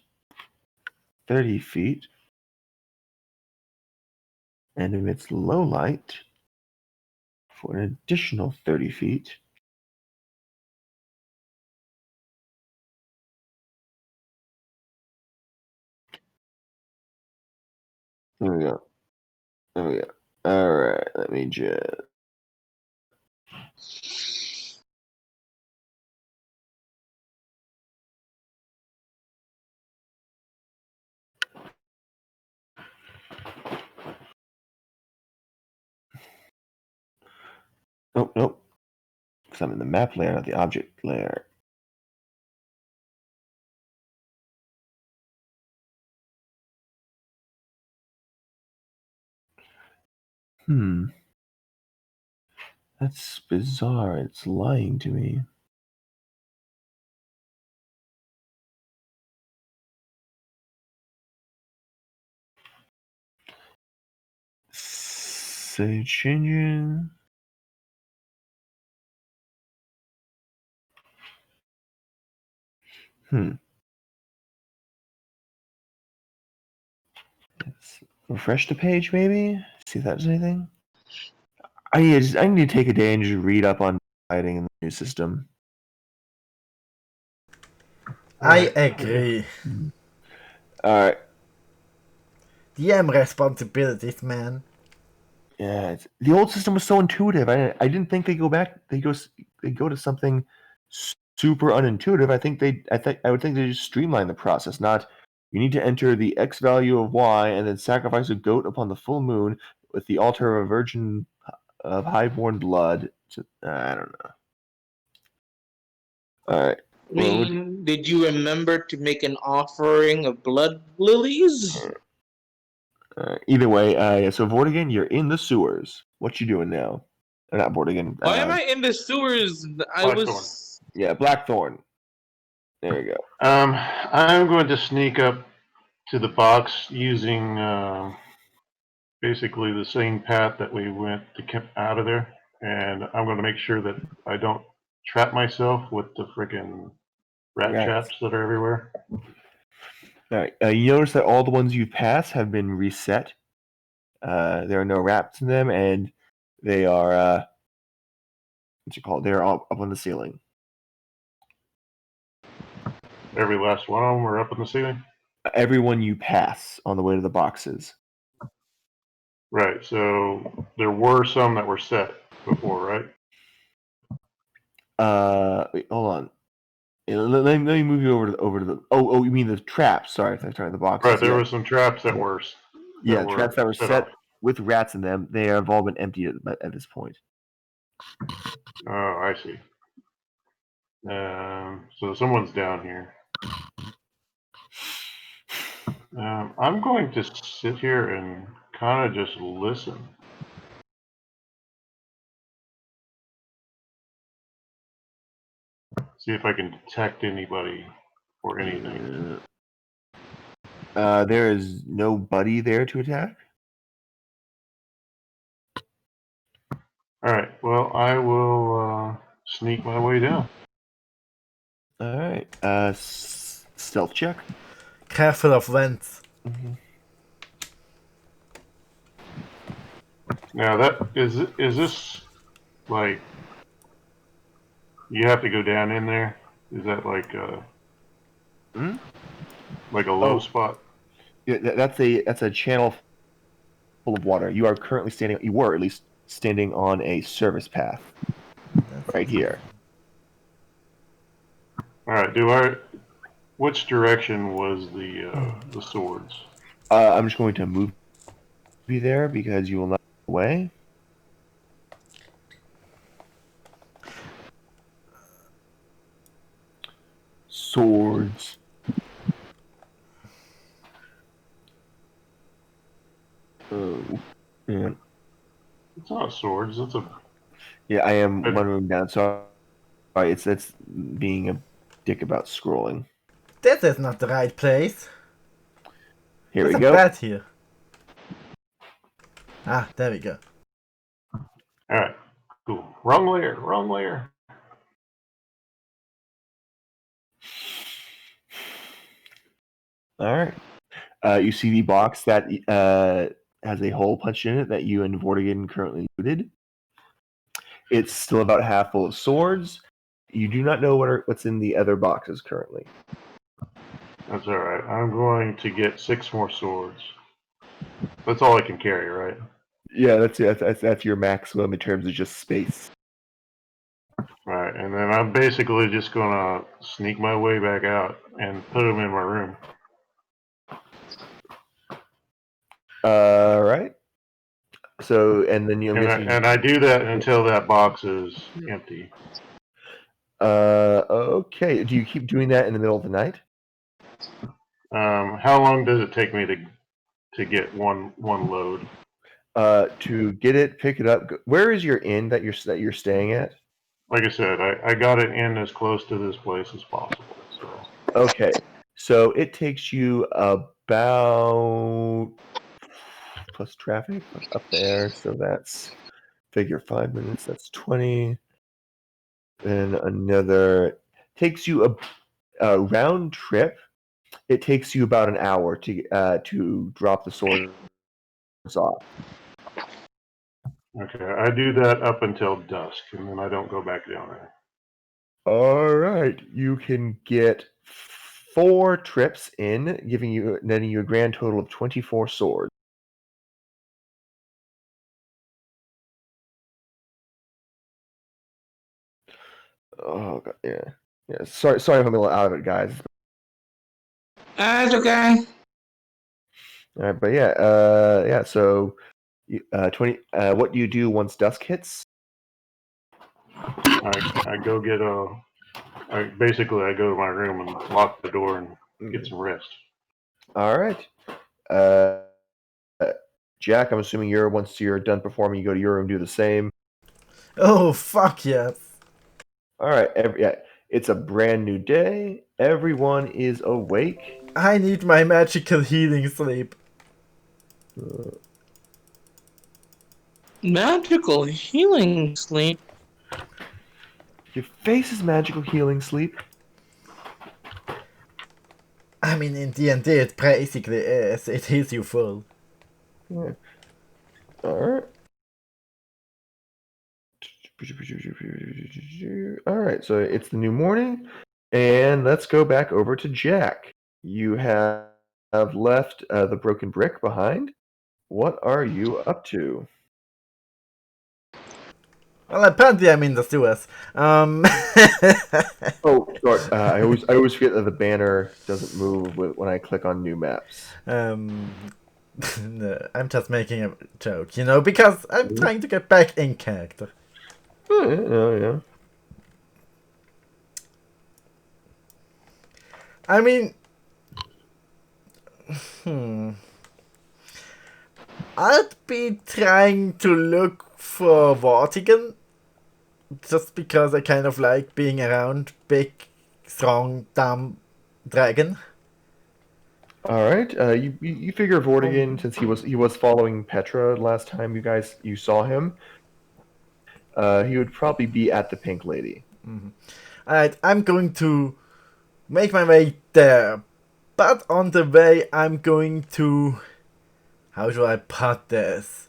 30 feet, and emits low light for an additional 30 feet. There we go. There we go. All right, let me just. Oh, nope. Because I'm in the map layer, not the object layer. That's bizarre. It's lying to me. Search engine. Let's refresh the page, maybe? See if that does anything. I need to take a day and just read up on fighting in the new system. I agree. Alright. DM responsibilities, man. Yeah, the old system was so intuitive. I didn't think they go back. They go to something super unintuitive. I would think they just streamline the process. Not you need to enter the X value of Y and then sacrifice a goat upon the full moon with the altar of a virgin of highborn blood. I don't know. All right. I mean, did you remember to make an offering of blood lilies? Either way, so Vortigern, you're in the sewers. What you doing now? Or not Vortigern. Why am I in the sewers? Yeah, Blackthorn. There you go. I'm going to sneak up to the box using basically the same path that we went to get out of there, and I'm going to make sure that I don't trap myself with the freaking rat traps that are everywhere. All right. You notice that all the ones you pass have been reset. There are no rats in them, and they are what's it called? They're all up on the ceiling. Every last one of them are up on the ceiling? Everyone you pass on the way to the boxes. Right, so there were some that were set before, right? Wait, hold on. Let me move you over to the. Oh, you mean the traps? Sorry, the boxes. Right, there were some traps that were. Traps that were set with rats in them. They have all been emptied at this point. Oh, I see. So someone's down here. I'm going to sit here and kind of just listen. See if I can detect anybody or anything. There is nobody there to attack. All right. Well, I will sneak my way down. All right. Stealth check. Careful of vents. Now that is this like you have to go down in there? Is that like like a low spot? Yeah, that's a channel full of water. You are currently standing. You were at least standing on a service path right here. All right. Which direction was the swords? I'm just going to move you there because you will not get away. Swords. Oh, yeah. It's not swords. It's a. Yeah, I am one room down. Sorry, it's being a dick about scrolling. This is not the right place. Here we go. There's a bat here. Ah, there we go. All right. Cool. Wrong layer. All right. You see the box that has a hole punched in it that you and Vortigern currently looted. It's still about half full of swords. You do not know what's in the other boxes currently. That's all right. I'm going to get 6 more swords. That's all I can carry, right? Yeah, that's your maximum in terms of just space. Right, and then I'm basically just gonna sneak my way back out and put them in my room. All right. So, and then I'm guessing. And I do that until that box is empty. Okay. Do you keep doing that in the middle of the night? How long does it take me to get one load? To get it, pick it up. Where is your inn that you're staying at? Like I said, I got it in as close to this place as possible. So Okay. So it takes you about plus traffic up there. So that's figure 5 minutes. That's 20. Then another takes you a round trip. It takes you about an hour to drop the swords off. okay, I do that up until dusk, and then I don't go back down there. All right, you can get 4 trips in, netting you a grand total of 24 swords. Oh god, yeah. Sorry if I'm a little out of it, guys. It's okay. All right, but yeah. So, 20. What do you do once dusk hits? I go get basically I go to my room and lock the door and get some rest. All right. Uh, Jack, I'm assuming once you're done performing, you go to your room, do the same. Oh, fuck yes. All right. It's a brand new day. Everyone is awake. I need my magical healing sleep. Magical healing sleep. Your face is magical healing sleep. I mean, in D&D it basically is. It heals you full. Yeah. All right. All right. So it's the new morning, and let's go back over to Jack. You have left the broken brick behind. What are you up to? Well, apparently I'm in the sewers. Oh, sorry. I always forget that the banner doesn't move when I click on new maps. No, I'm just making a joke, because I'm trying to get back in character. Oh, yeah. I mean, I'd be trying to look for Vortigan, just because I kind of like being around big, strong, dumb dragon. All right. You figure Vortigan, since he was following Petra last time you saw him, he would probably be at the Pink Lady. Alright, I'm going to make my way there. But on the way, I'm going to... How do I put this?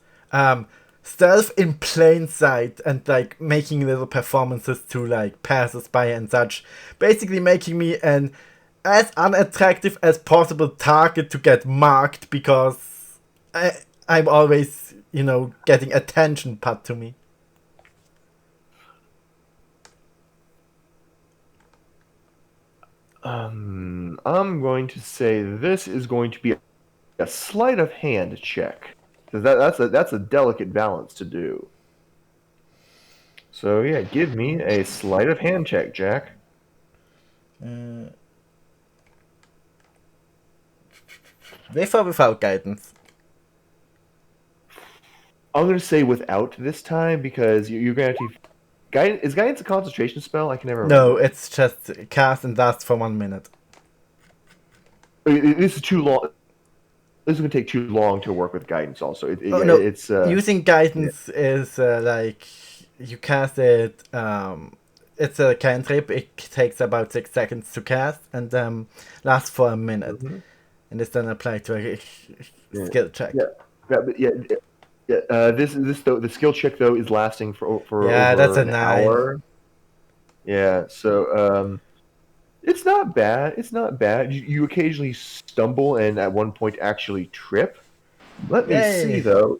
Stealth in plain sight and, making little performances to, passers-by and such. Basically making me an as unattractive as possible target to get marked because I'm always, getting attention put to me. I'm going to say this is going to be a sleight of hand check, because that's a delicate balance to do. So yeah, give me a sleight of hand check, Jack. With or without guidance? I'm going to say without this time because you're going to have to. Is guidance a concentration spell? I can never remember. No, it's just cast and lasts for 1 minute. This is too long. This is going to take too long to work with guidance. Also, No, it's using guidance is you cast it. It's a cantrip. It takes about 6 seconds to cast and lasts for 1 minute, and it's then applied to a skill check. The skill check though is lasting for over that's a an 9. hour. Yeah, so it's not bad. It's not bad. You occasionally stumble and at one point actually trip, Let me see Yay. though.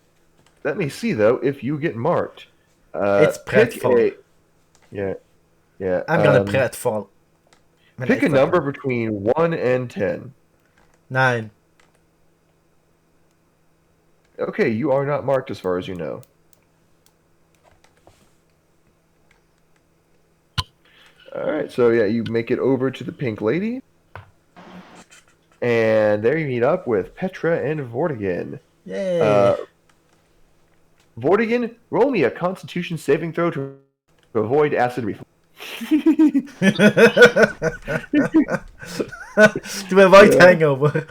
Let me see though if you get marked. It's Pick pratfall. a yeah yeah. I'm gonna pratfall. When Pick a I number between 1 and 10. 9. Okay, you are not marked as far as you know. All right, so yeah, you make it over to the Pink Lady, and there you meet up with Petra and Vortigern. Yay. Vortigern, roll me a Constitution saving throw to avoid acid reflux. To avoid Yeah. hangover.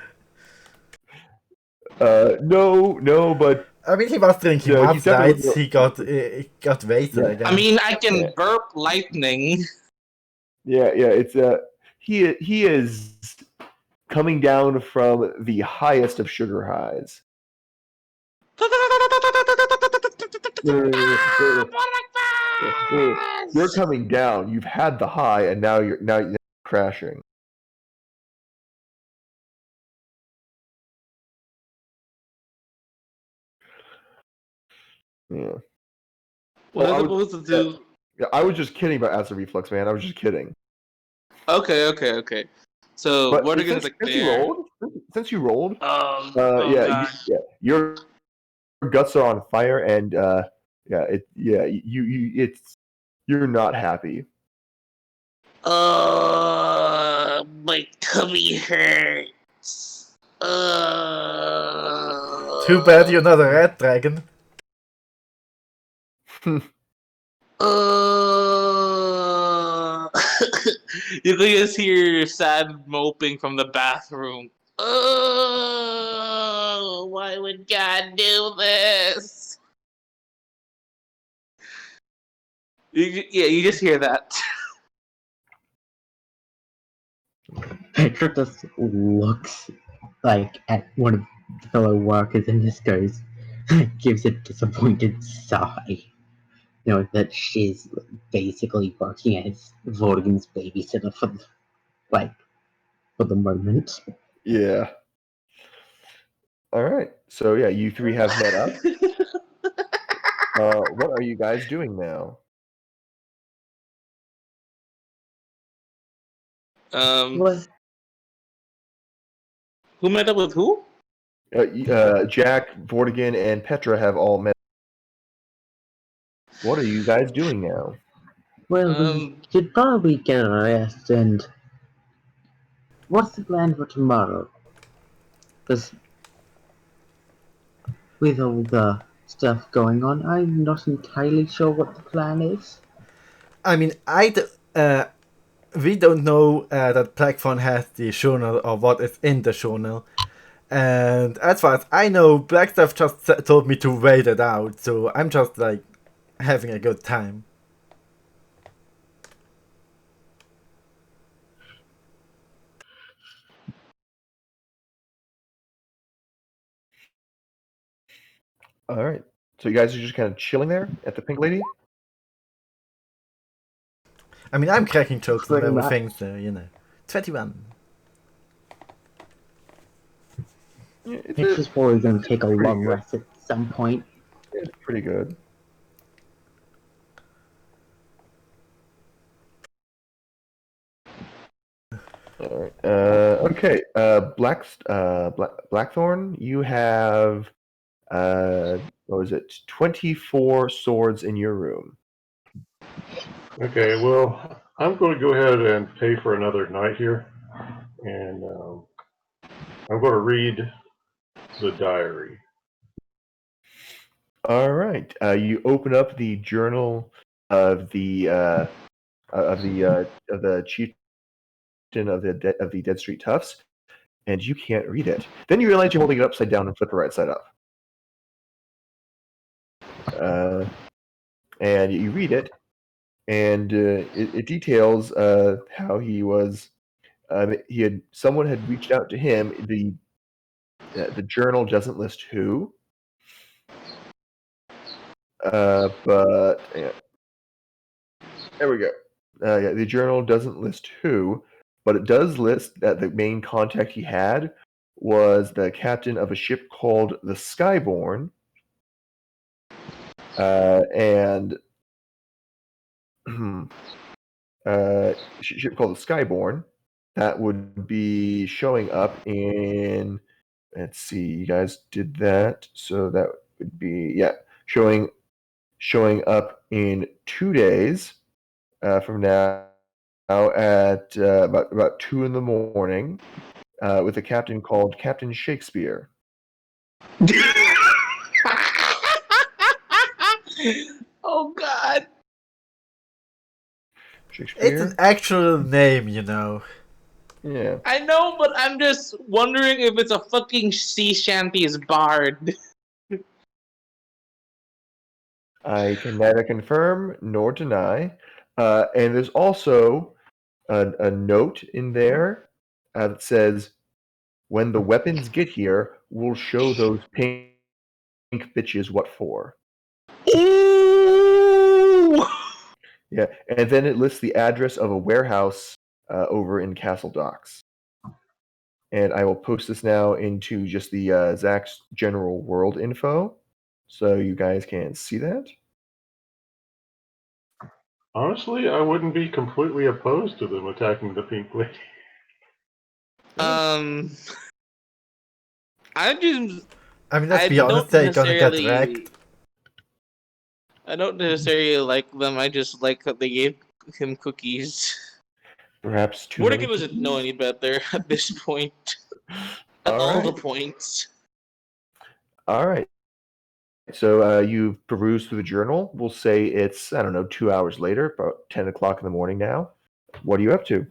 No, but I mean, he was drinking he's definitely Waterdites. He got wasted yeah, again. I mean, I can Yeah. burp lightning. yeah. It's he is coming down from the highest of sugar highs. You're coming down. You've had the high, and now you're crashing. Yeah. What Well, am I supposed to do? Yeah, I was just kidding about acid reflux, man. I was just kidding. Okay. So But what are gonna since you declare? rolled, Oh yeah, gosh. your guts are on fire, and it's you're not happy. My tummy hurts. Too bad you're not a red dragon. Uh, you can just hear sad moping from the bathroom. Oh, why would God do this? You just hear that. Petra just looks like at one of the fellow workers and just goes, gives a disappointed sigh. You know that she's basically working as Vortigern's babysitter for the moment. Yeah. All right. So yeah, you three have met up. What are you guys doing now? What? Who met up with who? Jack, Vortigern, and Petra have all met. What are you guys doing now? Well, we should probably get a rest. And what's the plan for tomorrow? Because with all the stuff going on, I'm not entirely sure what the plan is. I mean, we don't know that Blackthorn has the journal or what is in the journal. And as far as I know, Blackstaff just told me to wait it out, so I'm just like having a good time. All right. So you guys are just kind of chilling there at the Pink Lady. I mean, I'm cracking jokes and Pretty much. everything, so you know. 21. Yeah, Petra's probably going to take a pretty long good. rest at some point. It's pretty good. All right. Okay. Blackthorn, you have what was it? 24 swords in your room. Okay, well, I'm going to go ahead and pay for another night here, and I'm going to read the diary. All right. You open up the journal of the chieftain of the Dead Street Toughs, and you can't read it. Then you realize you're holding it upside down and flip it right side up. And you read it, and it details how he was. Someone had reached out to him. The journal doesn't list who, but yeah. There we go. Yeah, the journal doesn't list who, but it does list that the main contact he had was the captain of a ship called the Skyborn, and ship called the Skyborn that would be showing up in. Let's see, you guys did that, so that would be showing up in 2 days from now at about 2 in the morning with a captain called Captain Shakespeare. Oh God! Shakespeare. It's an actual name, you know. Yeah. I know, but I'm just wondering if it's a fucking sea shanty's bard. I can neither confirm nor deny. And there's also a note in there that says, "When the weapons get here, we'll show those pink bitches what for." Ooh! Yeah, and then it lists the address of a warehouse over in Castle Docks. And I will post this now into just the Zach's general world info, so you guys can see that. Honestly, I wouldn't be completely opposed to them attacking the pink lady. I just I mean, let's I be honest, don't they're gonna get necessarily wrecked. I don't necessarily like them. I just like that they gave him cookies. Perhaps too many. Mordecai doesn't know any better at this point. At all the points. All right. So you've perused through the journal. We'll say it's, I don't know, 2 hours later, about 10 o'clock in the morning now. What are you up to?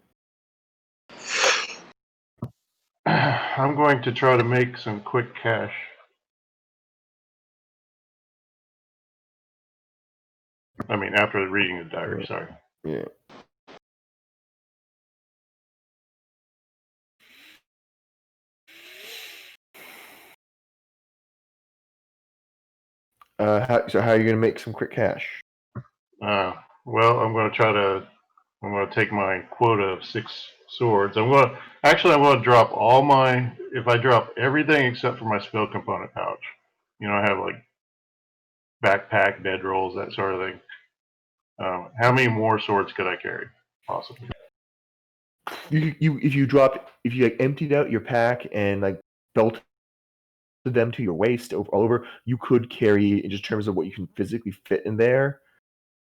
I'm going to try to make some quick cash. I mean, after reading the diary, sorry. Yeah. So how are you going to make some quick cash? Well, I'm going to take my quota of 6 swords. I'm going to drop all my, if I drop everything except for my spell component pouch. You know, I have like backpack, bedrolls, that sort of thing. How many more swords could I carry, possibly? If you like emptied out your pack and like belted them to your waist all over, you could carry, in just terms of what you can physically fit in there,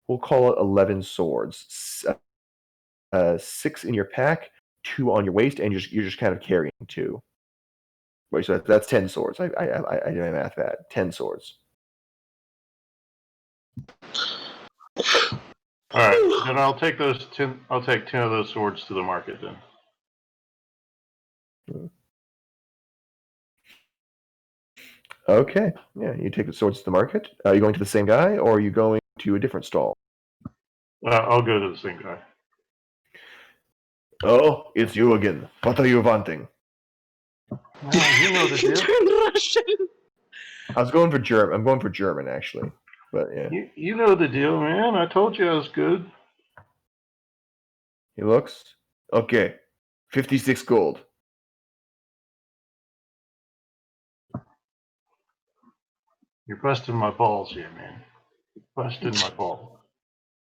we'll call it 11 swords. 6 in your pack, 2 on your waist, and you're just kind of carrying 2. Wait, so that's 10 swords. I did my math that 10 swords. All right, then I'll take those 10. I'll take 10 of those swords to the market then. Okay, yeah, you take the swords to the market. Are you going to the same guy, or are you going to a different stall? I'll go to the same guy. Oh, it's you again. What are you wanting? You know the He deal. turned Russian. I was going for German. I'm going for German, actually. But yeah. You know the deal, man. I told you I was good. He looks. Okay. 56 gold. You're busting my balls here, man. Busting my balls.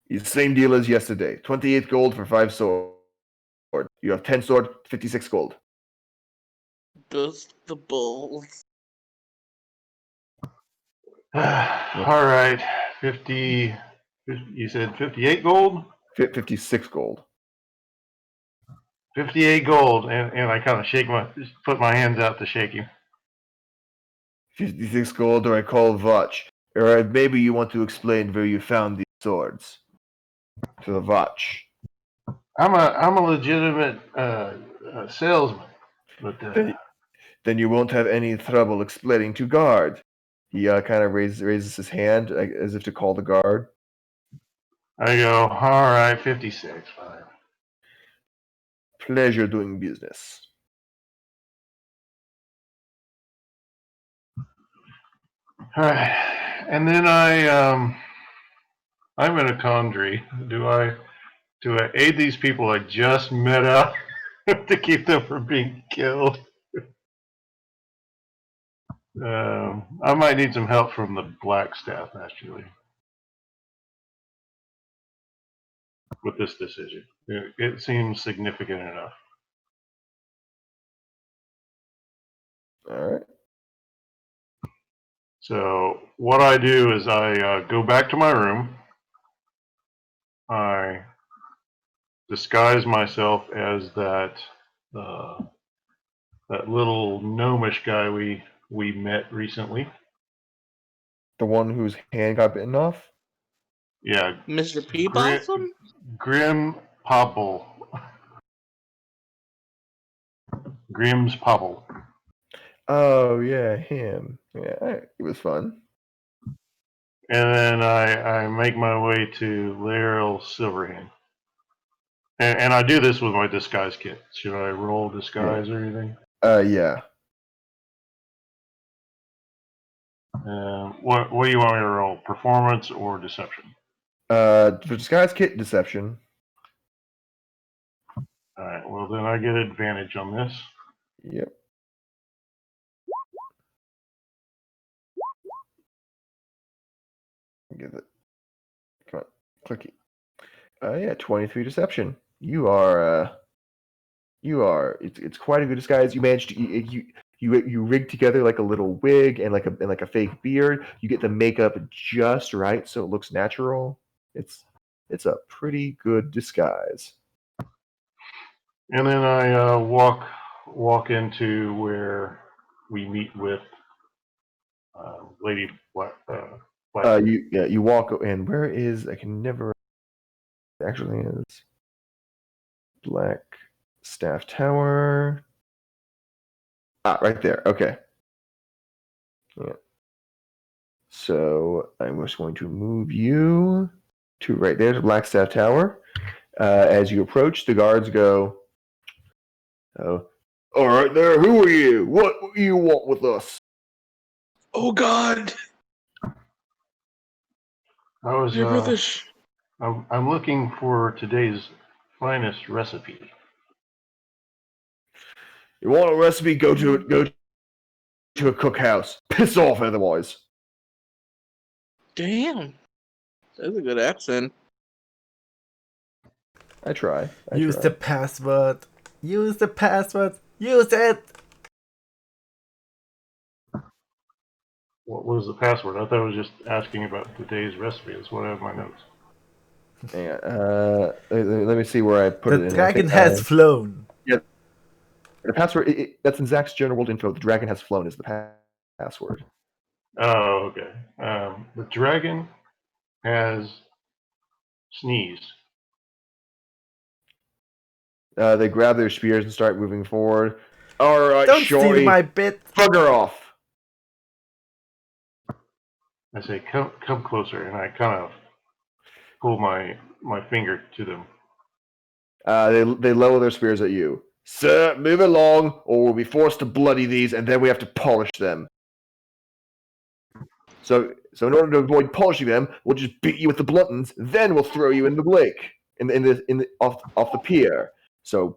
The same deal as yesterday. 28 gold for 5 sword. You have 10 sword, 56 gold. Just the balls. All right. 50. You said 58 gold? 56 gold. 58 gold. And I kind of put my hands out to shake him. 56 gold, or I call watch. Or maybe you want to explain where you found these swords. To the watch. I'm a legitimate salesman. But Then you won't have any trouble explaining to guard. He kind of raises his hand as if to call the guard. I go, all right, 56. Fine. Pleasure doing business. All right. And then I'm in a quandary. Do I aid these people I just met up to keep them from being killed? I might need some help from the black staff, actually, with this decision. It seems significant enough. All right. So what I do is I go back to my room. I disguise myself as uh, that little gnomish guy we met recently. The one whose hand got bitten off. Yeah, Mr. P Grim, Blossom? Grim Popple. Grimm's Popple. Oh yeah, him. Yeah, it was fun. And then I make my way to Laeral Silverhand. And I do this with my disguise kit. Should I roll disguise or anything? Yeah. What do you want me to roll? Performance or deception? For disguise kit, deception. All right. Well, then I get advantage on this. Yep. Give it. Come on, clicky. Yeah, 23 deception. You are. It's quite a good disguise. You managed to you rig together like a little wig and like a fake beard. You get the makeup just right so it looks natural. It's a pretty good disguise. And then I walk into where we meet with Lady Black. You walk and where is I can never actually is Black Staff Tower. Ah, right there. Okay. Yeah. So I'm just going to move you to right there to Black Staff Tower. As you approach, the guards go, "Oh, all right there. Who are you? What do you want with us?" Oh God! I was Your brother's. I'm looking for today's finest recipe. You want a recipe? Go to a cookhouse. Piss off, otherwise. Damn. That's a good accent. I try. Use the password. Use the password. Use it. What was the password? I thought it was just asking about today's recipe. That's what I have in my notes. Yeah. Let me see where I put it The in. dragon has flown. The password. That's in Zach's general world info. The dragon has flown is the password. Oh, okay. The dragon has sneezed. They grab their spears and start moving forward. All right, Don't shorty, steal my bit. bugger off. I say, come closer, and I kind of pull my finger to them. They lower their spears at you. Sir, move along, or we'll be forced to bloody these, and then we have to polish them. So in order to avoid polishing them, we'll just beat you with the bluntons, then we'll throw you in the lake, off the pier. So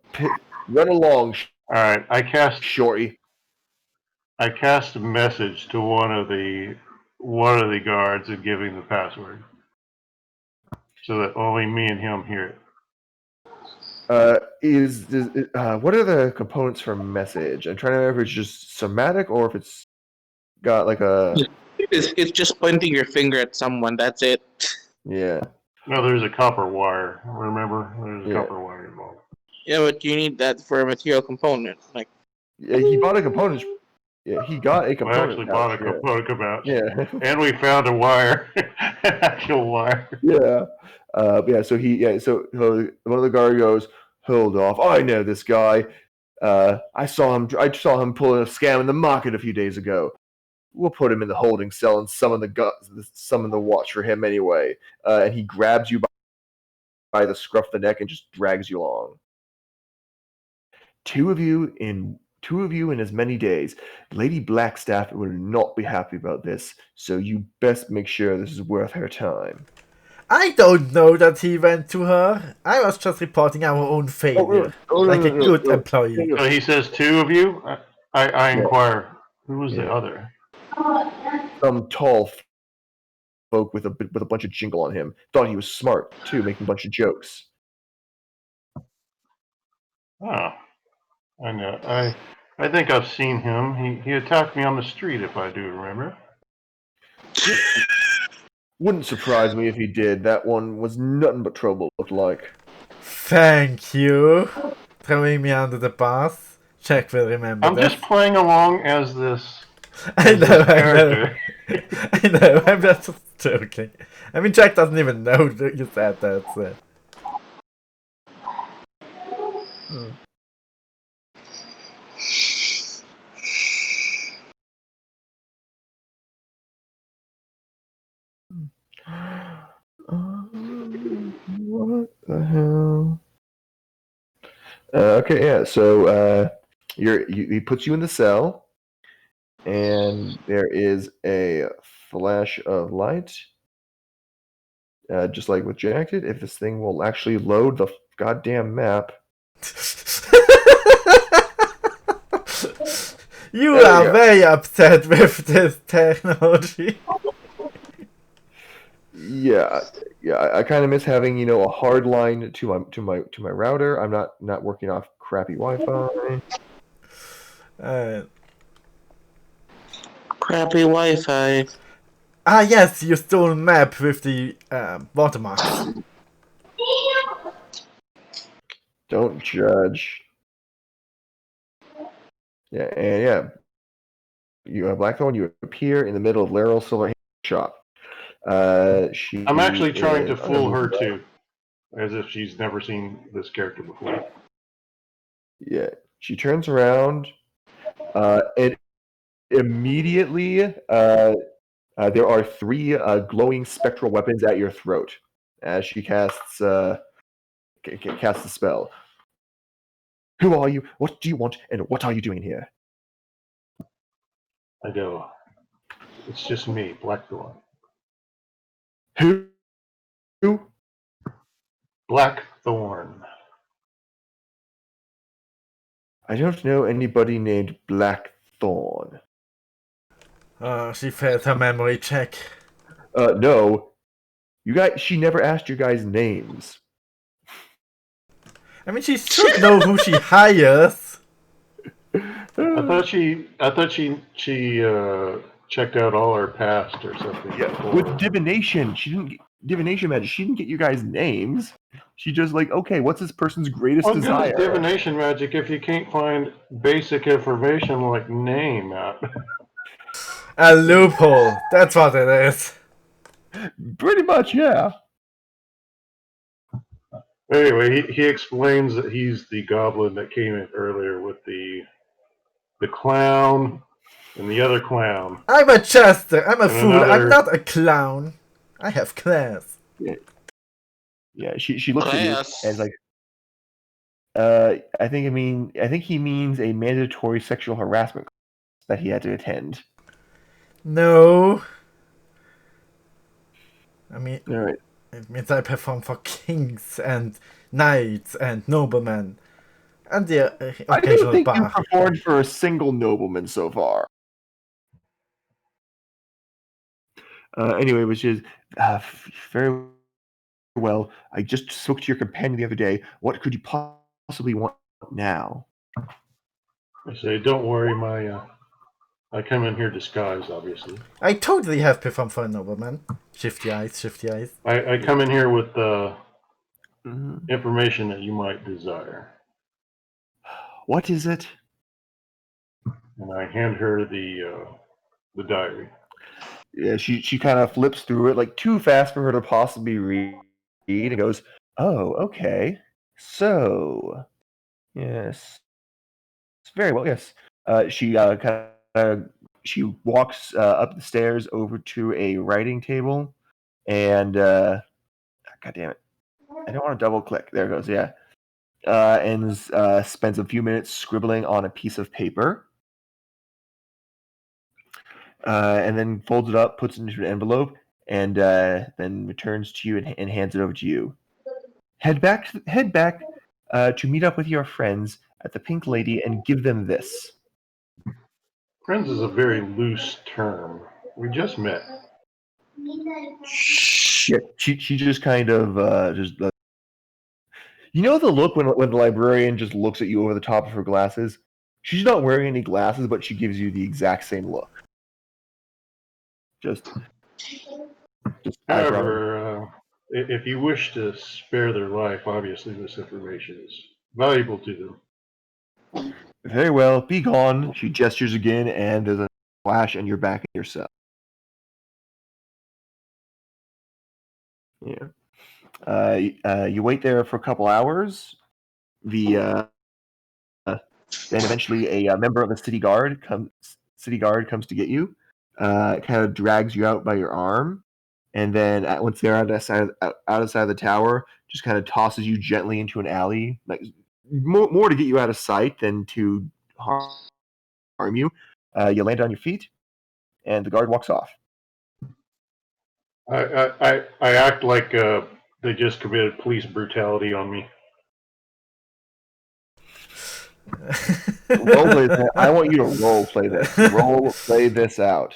run along, All right, I shorty. cast a message to one of the guards and giving the password, so that only me and him hear it. What are the components for message? I'm trying to remember if it's just somatic or if it's got like a It's just pointing your finger at someone. That's it. yeah. No, there's a copper wire. Remember, there's a Yeah. copper wire involved. Yeah, but you need that for a material component. Like, Yeah, he bought a component. Yeah, he got a We component. actually bought a pouch, component pouch, yeah. and we found a wire, an actual wire. Yeah. So one of the guard goes, "Hold off! I know this guy. I saw him pulling a scam in the market a few days ago. We'll put him in the holding cell and summon the watch for him anyway." And he grabs you by the scruff of the neck and just drags you along. Two of you in as many days. Lady Blackstaff will not be happy about this, so you best make sure this is worth her time. I don't know that he went to her. I was just reporting our own failure. Like a good employee. So he says two of you. I Yeah. inquire, who was the other? Some tall folk with a bunch of jingle on him. Thought he was smart too, making a bunch of jokes. Oh, I know. I think I've seen him. He attacked me on the street, if I do remember. Wouldn't surprise me if he did. That one was nothing but trouble, it looked like. Thank you. Throwing me under the bus. Jack will remember I'm this. just playing along as this I as know, this I know. character. I know, I'm just joking. I mean, Jack doesn't even know that you said that, so. What the hell? Okay, yeah. So he puts you in the cell, and there is a flash of light, just like with Jack did. If this thing will actually load the goddamn map. You There we are go. very upset with this technology. Yeah, I kind of miss having a hard line to my router. I'm not working off crappy Wi-Fi. Uh, Crappy Wi-Fi. yes, you stole a map with the watermarks. Don't judge. Yeah, and yeah, you have Blackthorn. You appear in the middle of Laurel Silverhand's shop. She. I'm actually trying to I'm gonna fool move her that. too, as if she's never seen this character before. Yeah, she turns around, and immediately, there are three glowing spectral weapons at your throat as she casts casts the spell. Who are you? What do you want? And what are you doing here? I go, it's just me, Blackthorn. Who? Blackthorn. I don't know anybody named Blackthorn. She failed her memory check. No. You guys. She never asked you guys' names. I mean, she should know who she hires. I thought she checked out all her past or something. Yeah, before. with divination, she didn't get, divination magic. She didn't get you guys names. She just like, okay, what's this person's greatest What good desire? is divination magic if you can't find basic information like name out? A loophole. That's what it is. Pretty much, yeah. Anyway, he explains that he's the goblin that came in earlier with the clown and the other clown. I'm a jester. I'm a And fool. I'm another- not a clown. I have class. Yeah, she looks at you Class. and is like, I think he means a mandatory sexual harassment class that he had to attend. No. I mean, All right. it means I perform for kings and knights and noblemen. And the I don't occasional think you've bar. performed for a single nobleman so far. Anyway, which is very well. I just spoke to your companion the other day. What could you possibly want now? I say, don't worry, I come in here disguised, obviously. I totally have performed for a nobleman. Shifty eyes, shifty eyes. I come in here with Mhm. information that you might desire. What is it? And I hand her the diary. Yeah, she kind of flips through it like too fast for her to possibly read, and goes, "Oh, okay. So, yes, very well. Yes." She walks up the stairs over to a writing table, and God damn it, I don't want to double click. There it goes. Yeah, and spends a few minutes scribbling on a piece of paper. And then folds it up, puts it into an envelope, and then returns to you and hands it over to you. Head back to meet up with your friends at the Pink Lady and give them this. Friends is a very loose term. We just met. Yeah, she just kind of you know the look when the librarian just looks at you over the top of her glasses. She's not wearing any glasses, but she gives you the exact same look. Just eyebrow. However, if you wish to spare their life, obviously this information is valuable to them. Very well, be gone. She gestures again, and there's a flash, and you're back in your cell. Yeah. You wait there for a couple hours. Then eventually a member of the city guard comes to get you. Kind of drags you out by your arm, and then once they're outside of the tower, just kind of tosses you gently into an alley, like more to get you out of sight than to harm you. You land on your feet, and the guard walks off. I act like they just committed police brutality on me. Role play this. I want you to role play this. Role play this out.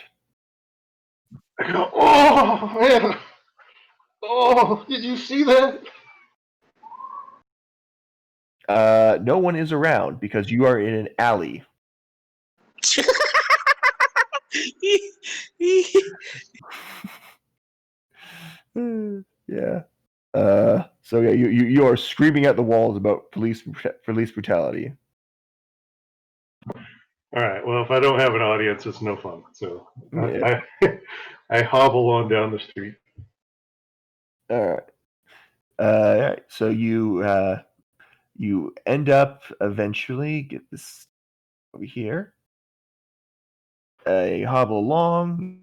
I go, oh man, oh, did you see that? No one is around because you are in an alley. Yeah. So yeah, you are screaming at the walls about police brutality. All right. Well, if I don't have an audience, it's no fun. So Yeah. I hobble on down the street. All right. All right. So you end up eventually get this over here. You hobble along.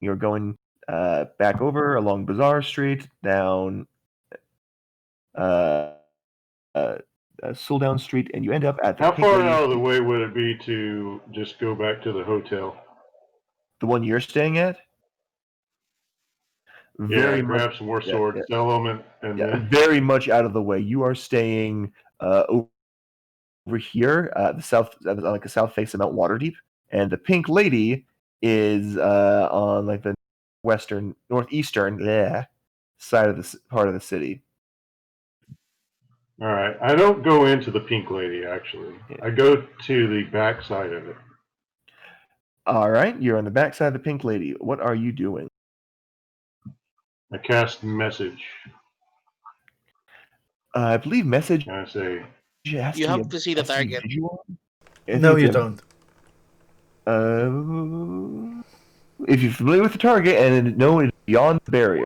You're going back over along Bazaar Street, down uh, Suldown Street, and you end up at the How Pink far Lady, out of the way would it be to just go back to the hotel? the one you're staying at. Yeah, Very much, grab some more yeah, swords, yeah, sell them, and yeah, then very much out of the way. You are staying over here, the south, like the south face of Mount Waterdeep, and the Pink Lady is on like the northeastern side of part of the city. all right. I don't go into the Pink Lady actually. Yeah. I go to the back side of it. All right, you're on the backside of the Pink Lady. What are you doing? I cast message, I believe message and I say, has You to be have to see the has to be target. visual. I think No, it's you a- don't. If you're familiar with the target and know it's beyond the barrier,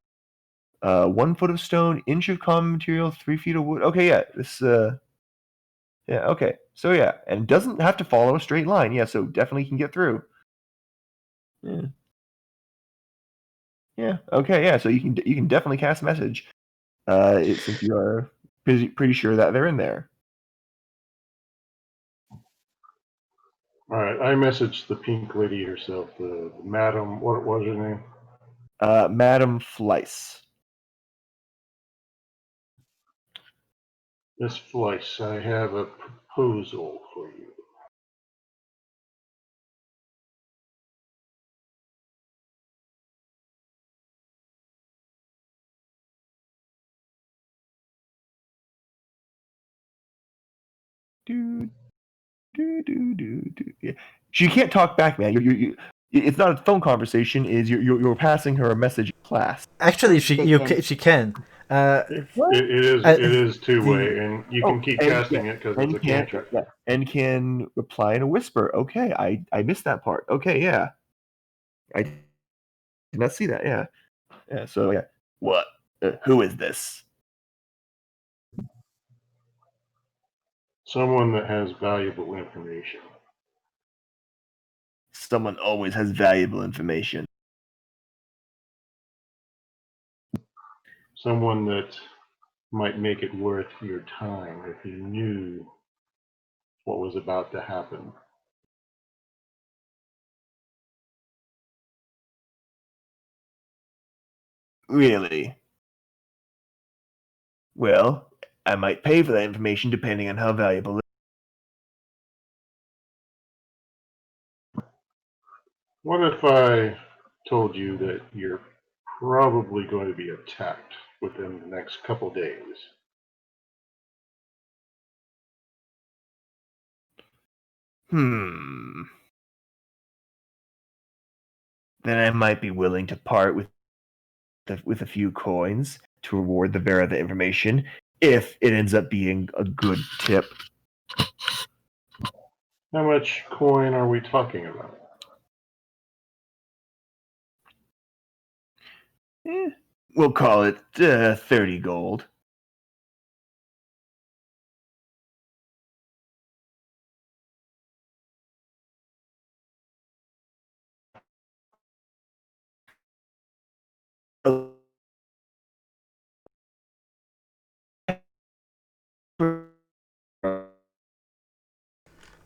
1 foot of stone, inch of common material, 3 feet of wood. Okay, yeah, this. Yeah, okay. So yeah, and doesn't have to follow a straight line. Yeah, so definitely can get through. Yeah. Yeah. Okay. Yeah. So you can definitely cast message. Since you are pretty sure that they're in there. all right. I messaged the Pink Lady herself, the Madam. What was her name? Madam Fleiss. Miss Fleiss, I have a proposal for you. Do Yeah. She can't talk back, man. It's not a phone conversation. You're passing her a message in class. Actually, she can. It is two way, the and you can keep casting it because it's a cantrip. And can reply in a whisper. Okay, I missed that part. Okay, yeah, I did not see that. Yeah, yeah. So yeah, what? Who is this? Someone that has valuable information. Someone always has valuable information. Someone that might make it worth your time if you knew what was about to happen. Really? Well, I might pay for that information depending on how valuable it What if I told you that you're probably going to be attacked within the next couple days? Then I might be willing to part with a few coins to reward the bearer of the information if it ends up being a good tip. How much coin are we talking about? We'll call it 30 gold.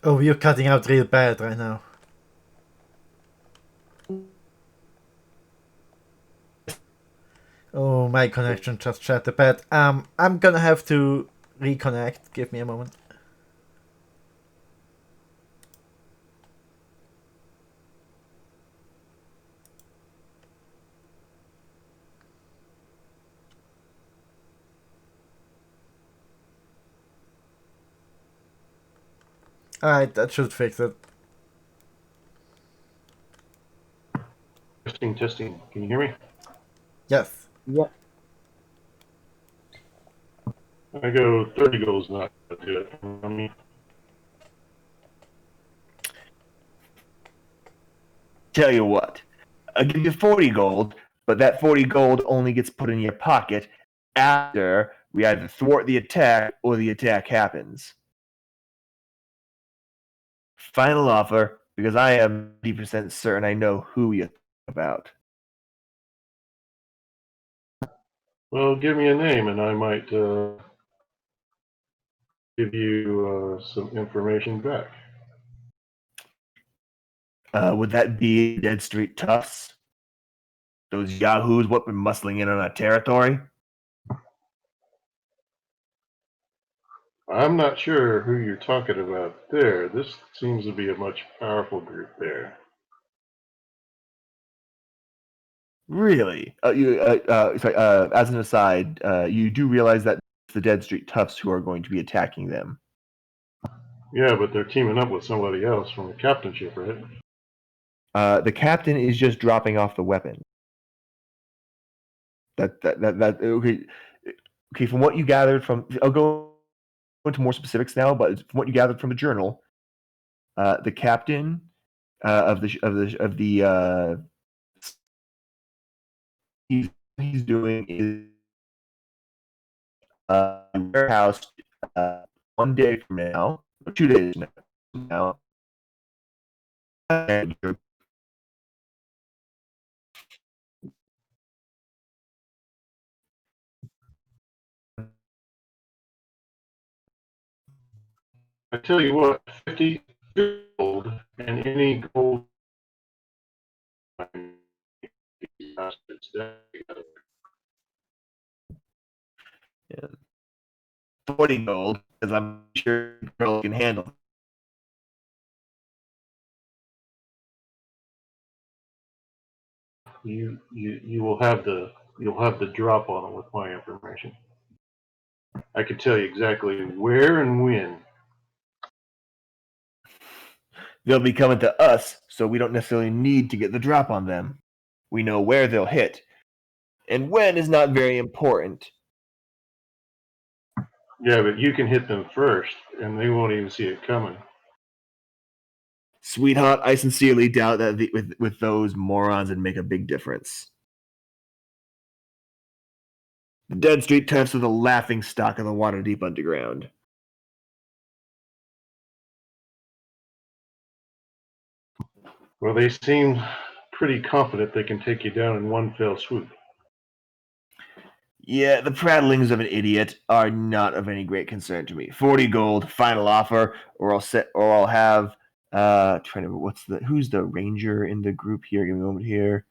Oh, you're cutting out real bad right now. Oh, my connection just shattered bad. I'm gonna have to reconnect. Give me a moment. Alright, that should fix it. Testing, testing. Can you hear me? Yes. I go 30 goals not to do it. I mean, Tell you what, I'll give you 40 gold, but that 40 gold only gets put in your pocket after we either thwart the attack or the attack happens. Final offer, because I am 90% certain I know who you're about. well, give me a name and I might give you some information back. Would that be Dead Street Toughs? Those yahoos what been muscling in on our territory? I'm not sure who you're talking about there. This seems to be a much powerful group there. Really? Sorry, as an aside, you do realize that it's the Dead Street Toughs who are going to be attacking them. Yeah, but they're teaming up with somebody else from the captainship, right? The captain is just dropping off the weapon. Okay. From what you gathered from, I'll go into more specifics now, but from what you gathered from the journal, the captain of the he's doing is warehouse 1 day from now, or 2 days from now. And I tell you what, 50 gold and any gold. yeah, 40 gold, because I'm sure the girl can handle it. You will have the drop on them with my information. I can tell you exactly where and when. They'll be coming to us, so we don't necessarily need to get the drop on them. We know where they'll hit, and when is not very important. Yeah, but you can hit them first, and they won't even see it coming. Sweetheart, I sincerely doubt that with those morons it'd make a big difference. The Dead Street Toughs are the laughing stock of the Waterdeep Underground. Well, they seem pretty confident they can take you down in one fell swoop. Yeah, the prattlings of an idiot are not of any great concern to me. 40 gold, final offer, or I'll have trying to who's the ranger in the group here? Give me a moment here.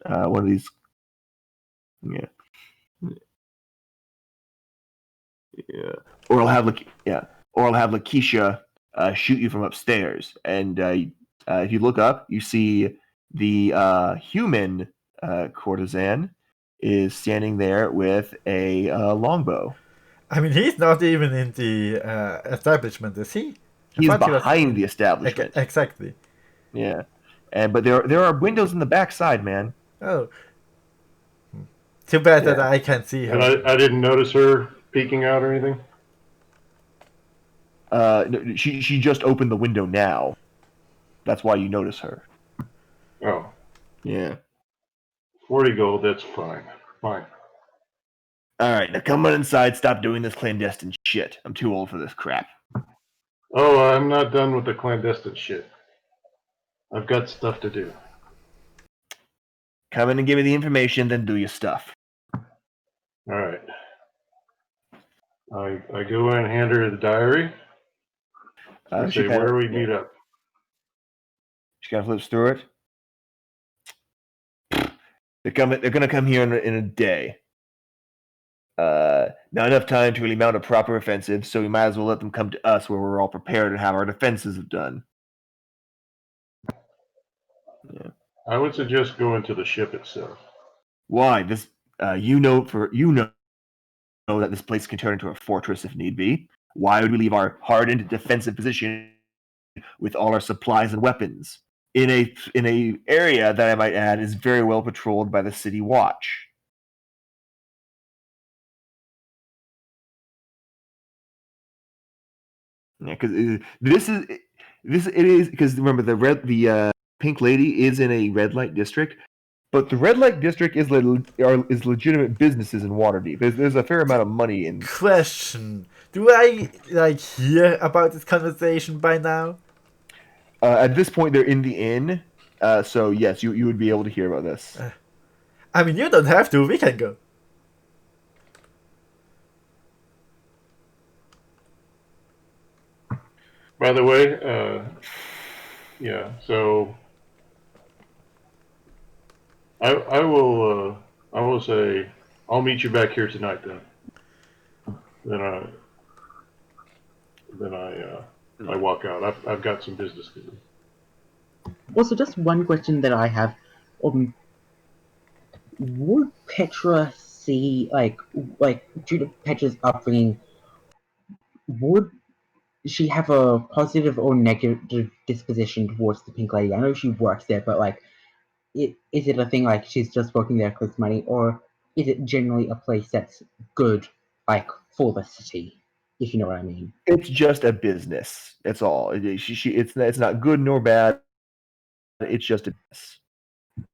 One of these, yeah. Yeah. Or I'll have Lakeisha shoot you from upstairs. And if you look up, you see The human courtesan is standing there with a longbow. I mean, he's not even in the establishment, is he? I He's thought he was behind the in- establishment. Exactly. Yeah, but there are windows in the backside, man. Oh. Too bad that Yeah. I can't see her. And I didn't notice her peeking out or anything. No, she just opened the window now. That's why you notice her. Oh, Yeah. 40 gold, that's fine. Fine. All right, now come on inside. Stop doing this clandestine shit. I'm too old for this crap. Oh, I'm not done with the clandestine shit. I've got stuff to do. Come in and give me the information, then do your stuff. Alright. I go in and hand her the diary. I say, where do we meet up? She kind of flips through it. They're gonna come here in a day. Not enough time to really mount a proper offensive, so we might as well let them come to us where we're all prepared and have our defenses done. Yeah. I would suggest going to the ship itself. Why? This you know that this place can turn into a fortress if need be. Why would we leave our hardened defensive position with all our supplies and weapons in a area that I might add is very well patrolled by the city watch? Yeah, because it is because remember the pink lady is in a red light district, but the red light district is legitimate businesses in Waterdeep. There's a fair amount of money in. Question: do I hear about this conversation by now? At this point, they're in the inn, so yes, you would be able to hear about this. I mean, you don't have to. We can go. By the way, yeah, so I will say I'll meet you back here tonight then. Then I walk out. I've got some business to do. Also, just one question that I have. Would Petra see due to Petra's upbringing, would she have a positive or negative disposition towards the Pink Lady? I know she works there, but is it a thing like she's just working there because money, or is it generally a place that's good, for the city? If you know what I mean. It's just a business. That's all. It's not good nor bad. It's just a business.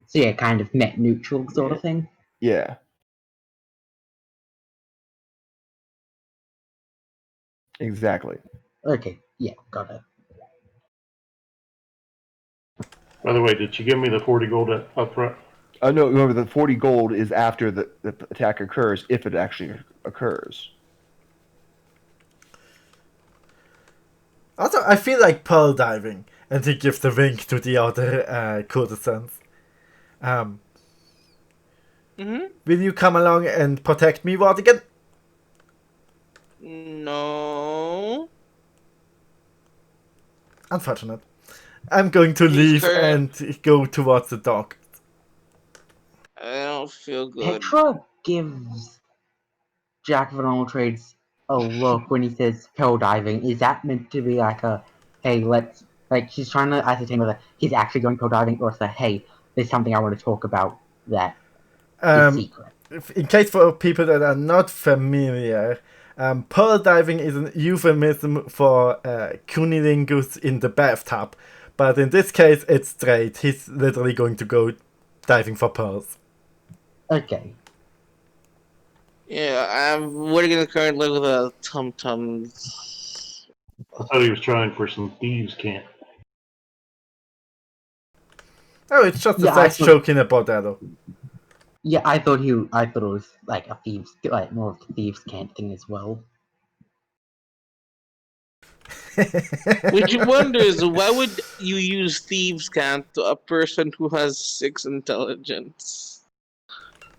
So yeah, kind of net neutral sort of thing. Yeah. Exactly. Okay, yeah, got it. By the way, did she give me the 40 gold up front? No, remember the 40 gold is after the attack occurs, if it actually occurs. Also, I feel like pearl diving, and he gives the wink to the other courtesans. Will you come along and protect me, Wardigan? No. Unfortunate. I'm going to leave and go towards the dock. I don't feel good. Petra gives Jack of all trades a look when he says pearl diving. Is that meant to be like a, hey, let's, she's trying to ascertain whether he's actually going pearl diving, or it's a, hey, there's something I want to talk about that is secret? In case for people that are not familiar, pearl diving is an euphemism for cunnilingus in the bathtub. But in this case, it's straight. He's literally going to go diving for pearls. Okay. Yeah, we're gonna currently live with a tum-tums. I thought he was trying for some thieves' camp. Oh, it's just a Yeah, sex joke in a bordello. Yeah, I thought it was like a thieves, more of a thieves' camp thing as well. Which you wonder is why would you use thieves' cant to a person who has 6 intelligence?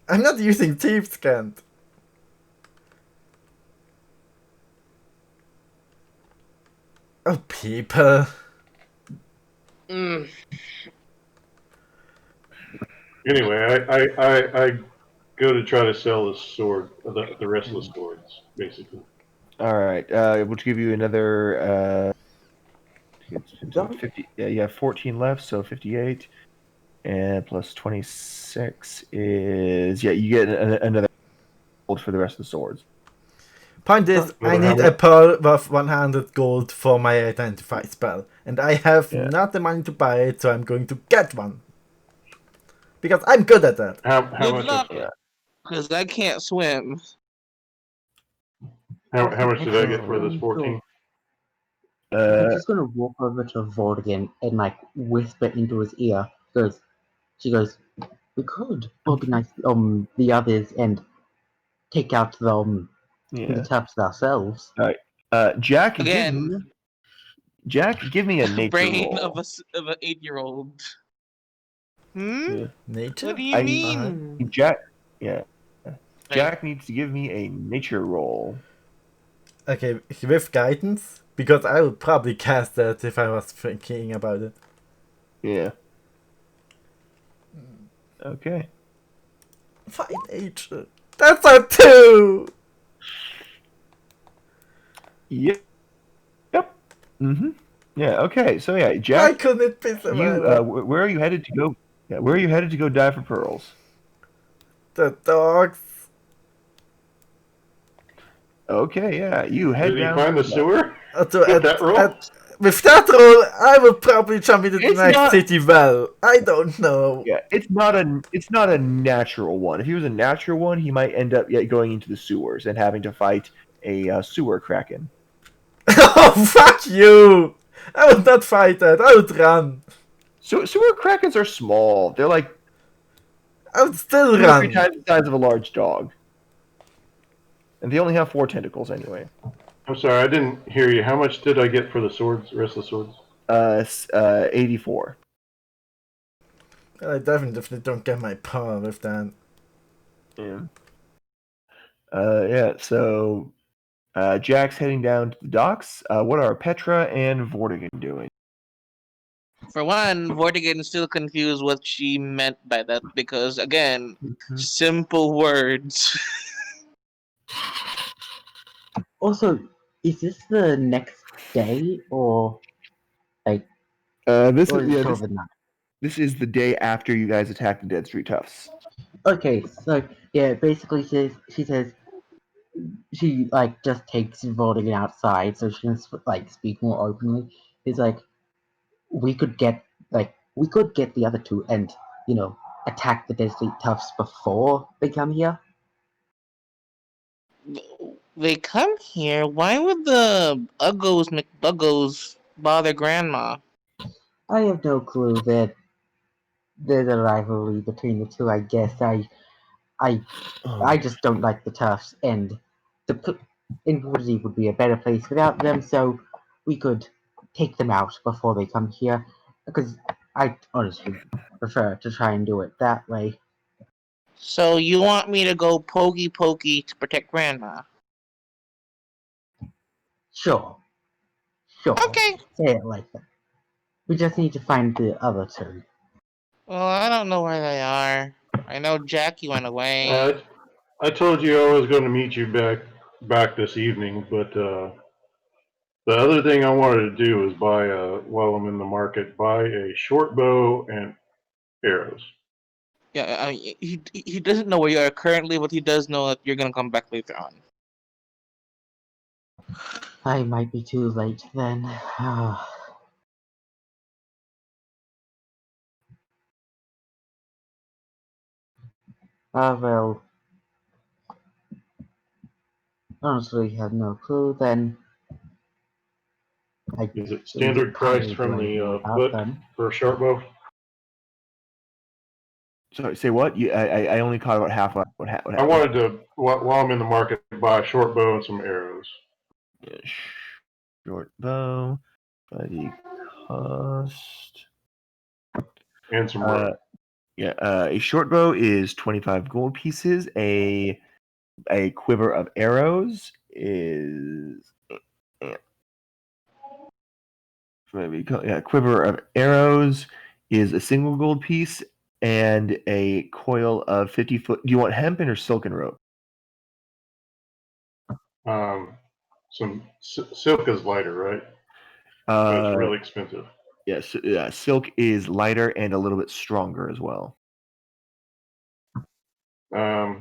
I'm not using thieves' cant. Oh, people. Anyway, I go to try to sell the sword, the rest of the swords, basically. All right. We'll give you another. It's what, 50. Yeah, you have 14 left, so 58, and plus 26 is you get another gold for the rest of the swords. Point is, I Well, how need a much? pearl worth 100 gold for my identify spell, and I have Yeah. not the money to buy it, so I'm going to get one. Because I'm good at that. How Good much? I'm luck, sorry. because I can't swim. How much did I get for this Actually, 14? I'm Uh, just gonna walk over to Vortigern and like whisper into his ear. She goes, we could organize the others and take out the yeah. taps ourselves. All right. Jack, Again, give me a nature brain roll. of an 8-year-old. Hmm? Yeah. What Nature? do you I need Alright. mean? Jack. Yeah. Like, Jack needs to give me a nature roll. Okay, with guidance? Because I would probably cast that if I was thinking about it. Yeah. Okay. Fine nature. That's a 2! Yep. Yep. Mm-hmm. Yeah. Okay. So yeah, Why Jack, couldn't it be you survival? where are you headed to go? Yeah, where are you headed to go dive for pearls? The dogs. Okay. Yeah, you head Did he down. find the Yeah. sewer So with that roll? with that roll, I would probably jump into the It's next not. city well. I don't know. Yeah, it's not a natural one. If he was a natural one, he might end up going into the sewers and having to fight a sewer kraken. Oh, fuck you! I would not fight that. I would run. So sewer krakens are small. They're like I would still 2 or 3 run. times the size of a large dog, and they only have 4 tentacles anyway. I'm sorry, I didn't hear you. How much did I get for the swords? Rest of the swords? 84. I definitely don't get my power with that. Yeah. Yeah. So Jack's heading down to the docks. What are Petra and Vortigern doing? for one, Vortigern is still confused what she meant by that because, again, simple words. Also, is this the next day or like This or is is it yeah. still the night? This is the day after you guys attacked the Dead Street Toughs. Okay, so yeah, basically she says she like just takes Vortigern outside so she can like speak more openly. It's like we could get the other two and attack the Deadly Toughs before they come here. They come here. Why would the Uggos McBuggos bother Grandma? I have no clue that there's a rivalry between the two. I guess I I just don't like the Toughs, and the Waterdeep would be a better place without them. So we could take them out before they come here, because I honestly prefer to try and do it that way. So you want me to go pokey pokey to protect Grandma? Sure, sure, Okay. say it like that. We just need to find the other two. Well, I don't know where they are. I know Jackie went away. Uh, I told you I was going to meet you back this evening, but the other thing I wanted to do is buy while I'm in the market, buy a short bow and arrows. Yeah, he doesn't know where you are currently, but he does know that you're gonna come back later on. I might be too late then. Well, honestly, have no clue. Then I Is it can't standard price really do from anything the about book them. for a short bow? Sorry, say what? I only caught about half of what I happened. wanted to, while I'm in the market, buy a short bow and some arrows. Yeah, short bow, buddy cost. And some rope. Yeah, a short bow is 25 gold pieces. A quiver of arrows is maybe quiver of arrows is a single gold piece, and a coil of 50-foot. Do you want hempen or silken rope? Some silk is lighter, right? But it's really expensive. Yes, silk is lighter and a little bit stronger as well. Yeah,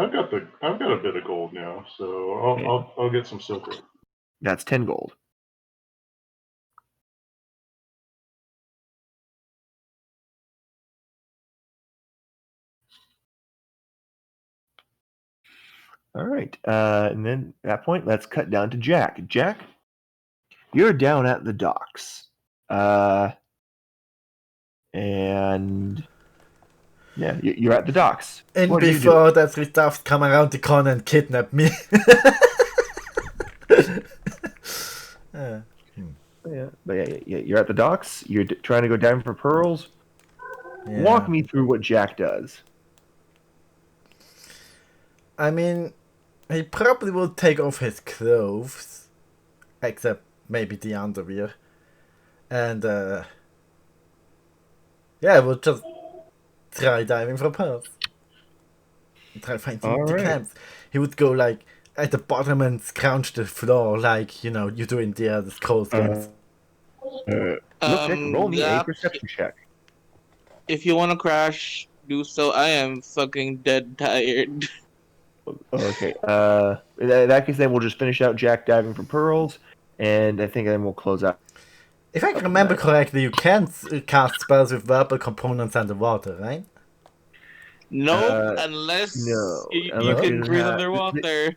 I've got a bit of gold now, so I'll get some silk rope. That's 10 gold. All right. And then at that point, let's cut down to Jack. Jack, you're down at the docks. And yeah, you're at the docks. And What do you do? before that stuff come around the corner and kidnap me. But yeah, you're at the docks. You're trying to go down for pearls. Yeah. Walk me through what Jack does. I mean, he probably will take off his clothes, except maybe the underwear, and yeah, we'll just try diving for pearls. Try finding the camps. He would go like at the bottom and scrounge the floor, like you do in the other Scrolls games. Look, Nick, roll me a perception check. If you want to crash, do so. I am fucking dead tired. Okay. In that case, then we'll just finish out Jack diving for pearls, and I think then we'll close out. If I can remember correctly, you can't cast spells with verbal components underwater, right? Nope, unless you can breathe underwater.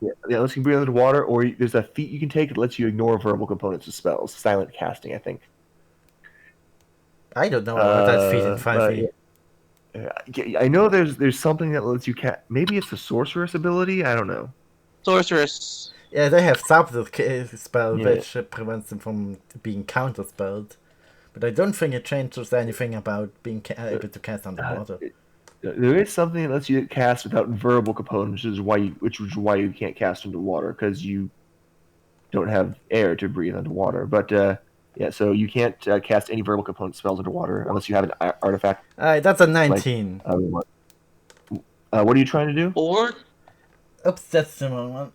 Yeah, unless you can breathe underwater, or there's a feat you can take that lets you ignore verbal components of spells. Silent casting, I think. I don't know about that feat in 5e. I know there's something that lets you cast. Maybe it's a sorceress ability. I don't know. Sorceress. Yeah, they have subtle spell which prevents them from being counterspelled, but I don't think it changes anything about being able to cast underwater. There is something that lets you cast without verbal components, which is why you can't cast underwater, because you don't have air to breathe underwater. But yeah, so you can't cast any verbal component spells underwater unless you have an artifact. Alright, that's a 19. What are you trying to do? Or oops, that's the wrong one.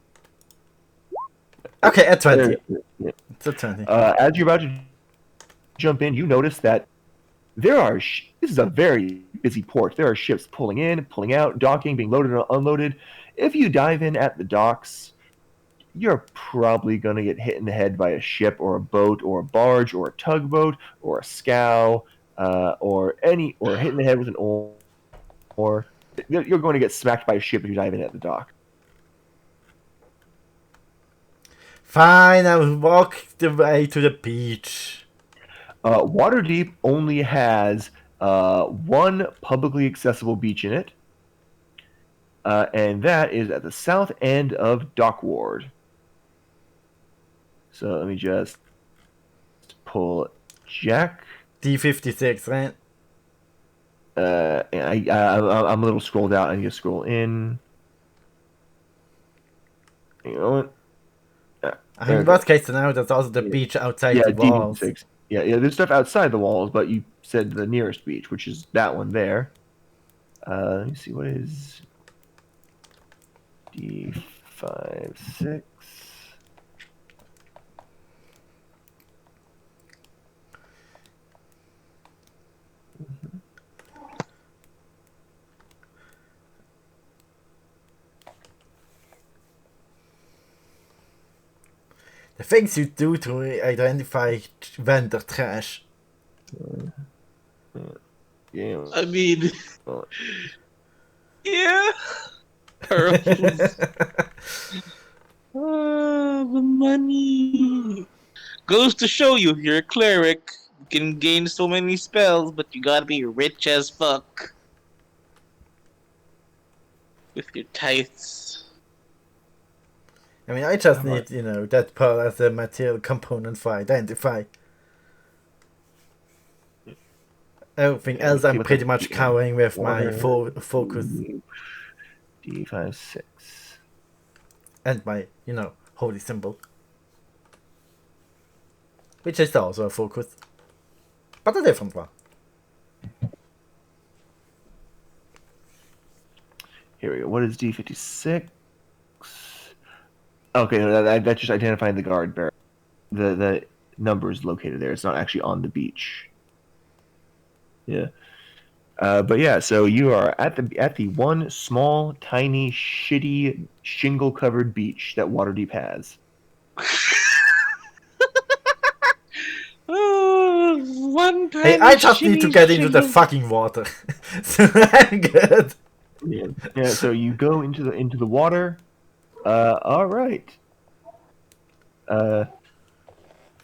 Okay, at 20. It's a 20. As you're about to jump in, you notice that this is a very busy port. There are ships pulling in, pulling out, docking, being loaded and unloaded. If you dive in at the docks, you're probably going to get hit in the head by a ship or a boat or a barge or a tugboat or a scow or hit in the head with an oar. You're going to get smacked by a ship if you dive in at the dock. Fine, I'll walk the way to the beach. Waterdeep only has one publicly accessible beach in it, and that is at the south end of Dockward. So let me just pull Jack. D56, right? I'm a little scrolled out. I need to scroll in. You know what? I mean, worst case scenario, there's also the beach outside the walls. D6. Yeah, there's stuff outside the walls, but you said the nearest beach, which is that one there. Let me see, what is D56? The things you do to identify vendor trash. Yeah. I mean, yeah. Pearls. The money goes to show you, if you're a cleric, you can gain so many spells, but you gotta be rich as fuck with your tithes. I mean, I just need, that pearl as a material component for identify. Everything else I'm pretty much covering with my focus. D56. And my, holy symbol. Which is also a focus. But a different one. Here we go. What is D56? Okay, no, that's just identifying the guard barrel. The number is located there. It's not actually on the beach. Yeah. But yeah, so you are at the one small, tiny, shitty, shingle-covered beach that Waterdeep has. Oh, one Hey, tiny I just need to shitty get into the shingle. fucking water. So I'm good. Yeah. Yeah. So you go into the water. All right. Uh,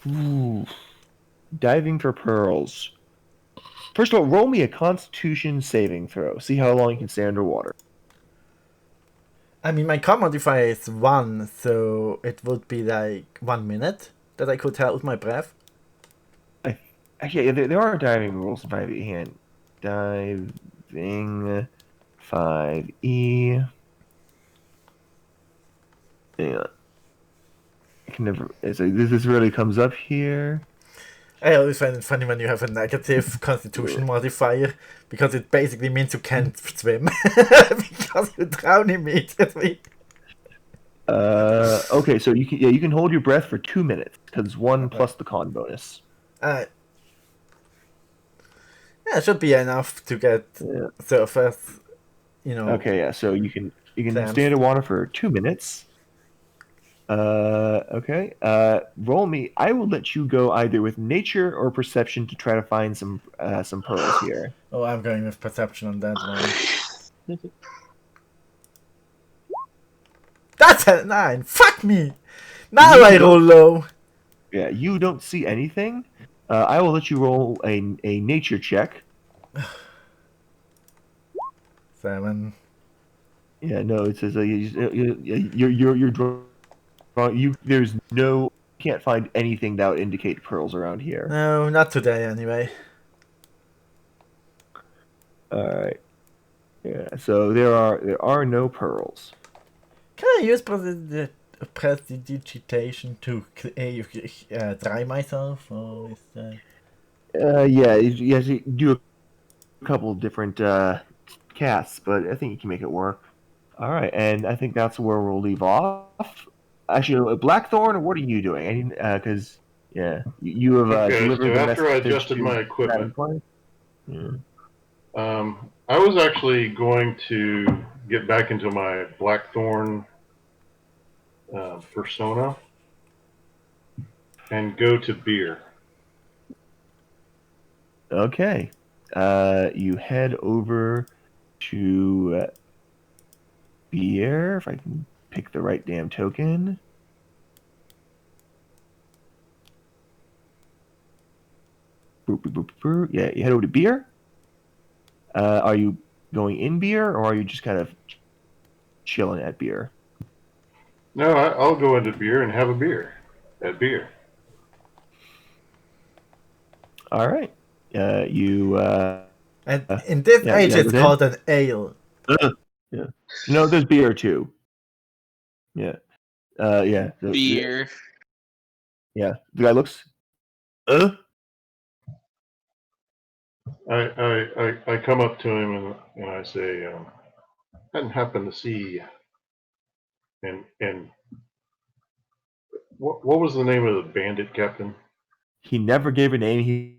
ooh, diving for pearls. First of all, roll me a Constitution saving throw. See how long you can stay underwater. I mean, my com modifier is 1, so it would be like 1 minute that I could hold my breath. Actually, yeah, there are diving rules in 5e hand. Diving 5e. Yeah. I can never. So this really comes up here. I always find it funny when you have a negative constitution modifier, because it basically means you can't swim, because you drown immediately. Okay, so you can hold your breath for 2 minutes because 1 plus the con bonus. Yeah, it should be enough to get Yeah. surface, you know. Okay, yeah. So you can Clamps. stay underwater for 2 minutes. Okay. Roll me. I will let you go either with nature or perception to try to find some pearls here. Oh, I'm going with perception on that one. That's a 9. Fuck me. Now You I don't- roll low. Yeah, you don't see anything. I will let you roll a nature check. 7. Yeah, no, it says you're drawn. There's no, can't find anything that would indicate pearls around here. No, not today anyway. All right. Yeah. So there are no pearls. Can I use prestidigitation to dry myself, or is that? Yeah, you have to do a couple of different casts, but I think you can make it work. All right, and I think that's where we'll leave off. Actually, Blackthorn, what are you doing? Because you have Okay, delivered so the after I message adjusted to my equipment, Yeah. I was actually going to get back into my Blackthorn persona and go to beer. Okay. You head over to beer, if I can pick the right damn token. Boop, boop, boop, boop. Yeah, you head over to beer. Are you going in beer, or are you just kind of chilling at beer? No, I'll go into beer and have a beer at beer. All right. You. And in this Yeah, age, yeah, it's go ahead. called an ale. Yeah. No, there's beer too. Yeah. Yeah. Beer. Yeah. The guy looks. Uh. I come up to him and I say, hadn't happened to see, and what was the name of the bandit captain? He never gave a name. He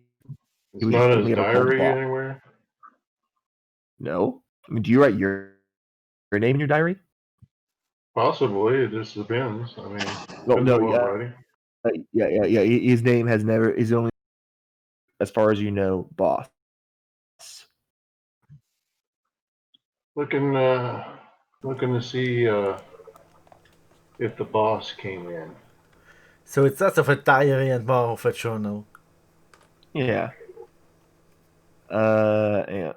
It's was not in only his ever called diary Bob. anywhere. No. I mean, do you write your name in your diary? Possibly, it just depends. I mean, Well, depends no. on what I'm Yeah. writing. Yeah. His name has never. Is only, as far as you know, Boss. Looking to see if the boss came in. So it's less of a diary and more of a journal. Yeah. Yeah.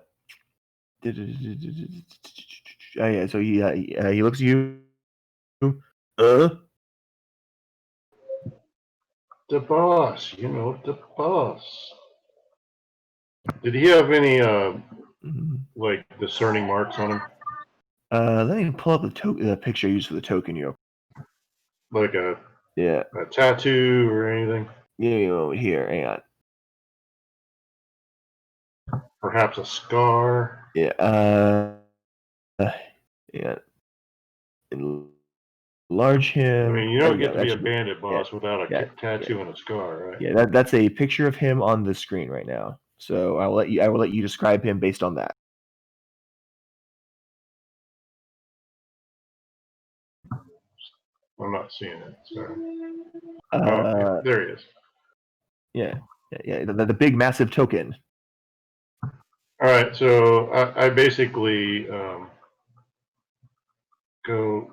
Yeah. So he looks at you. Uh. The boss, the boss. Did he have any like discerning marks on him, Let me pull up the picture I used for the token. like a Yeah. tattoo or anything? Over here. Hang on. Perhaps a scar. Yeah. Yeah. Enlarge I him. mean, you There don't we get go. to be That a should bandit boss without a yeah, tattoo and a scar, right? yeah. That's a picture of him on the screen right now. So I will let you describe him based on that. I'm not seeing it. Sorry. Uh, There he is. yeah. The big massive token. All right, so I basically go,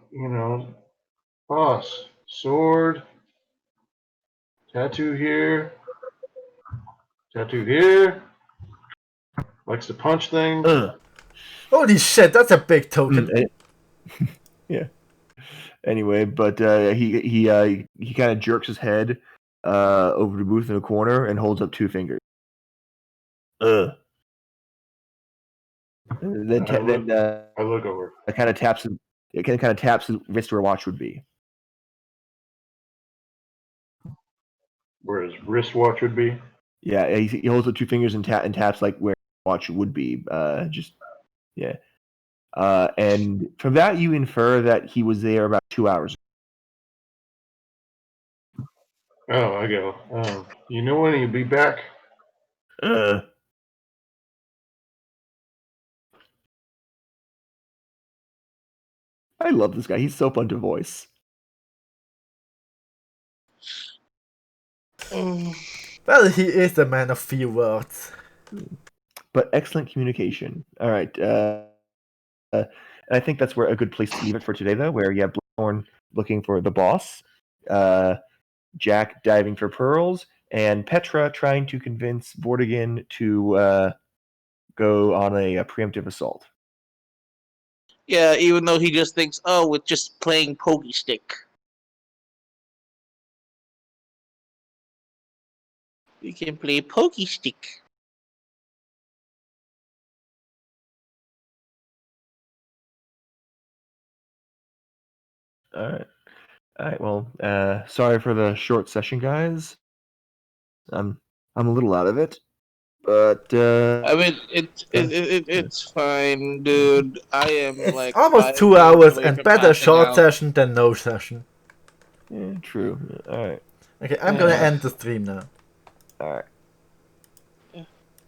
boss, sword, tattoo here, tattoo here, likes to punch things. Holy shit, that's a big token. Yeah. Anyway, but he kind of jerks his head over to Booth in a corner and holds up 2 fingers. And then I look over. it kind of taps his wrist where a watch would be. Where his wristwatch would be. Yeah, he holds up 2 fingers and taps like where a watch would be. Yeah. And from that you infer that he was there about 2 hours. Oh, I go. You know when he'll be back? I love this guy. He's so fun to voice. Well, he is a man of few words. But excellent communication. All right. And I think that's where a good place to leave it for today, though, where you have Blackthorn looking for the boss, Jack diving for pearls, and Petra trying to convince Vortigern to go on a preemptive assault. Yeah, even though he just thinks, oh, with just playing pokey stick. We can play pokey stick. All right. All right. Well, sorry for the short session, guys. I'm a little out of it, but I mean, it's fine, dude. I am It's like almost 5 2 minutes hours away and from better passing short out. session than no session. yeah, true. All right. Okay, I'm gonna end the stream now. All right.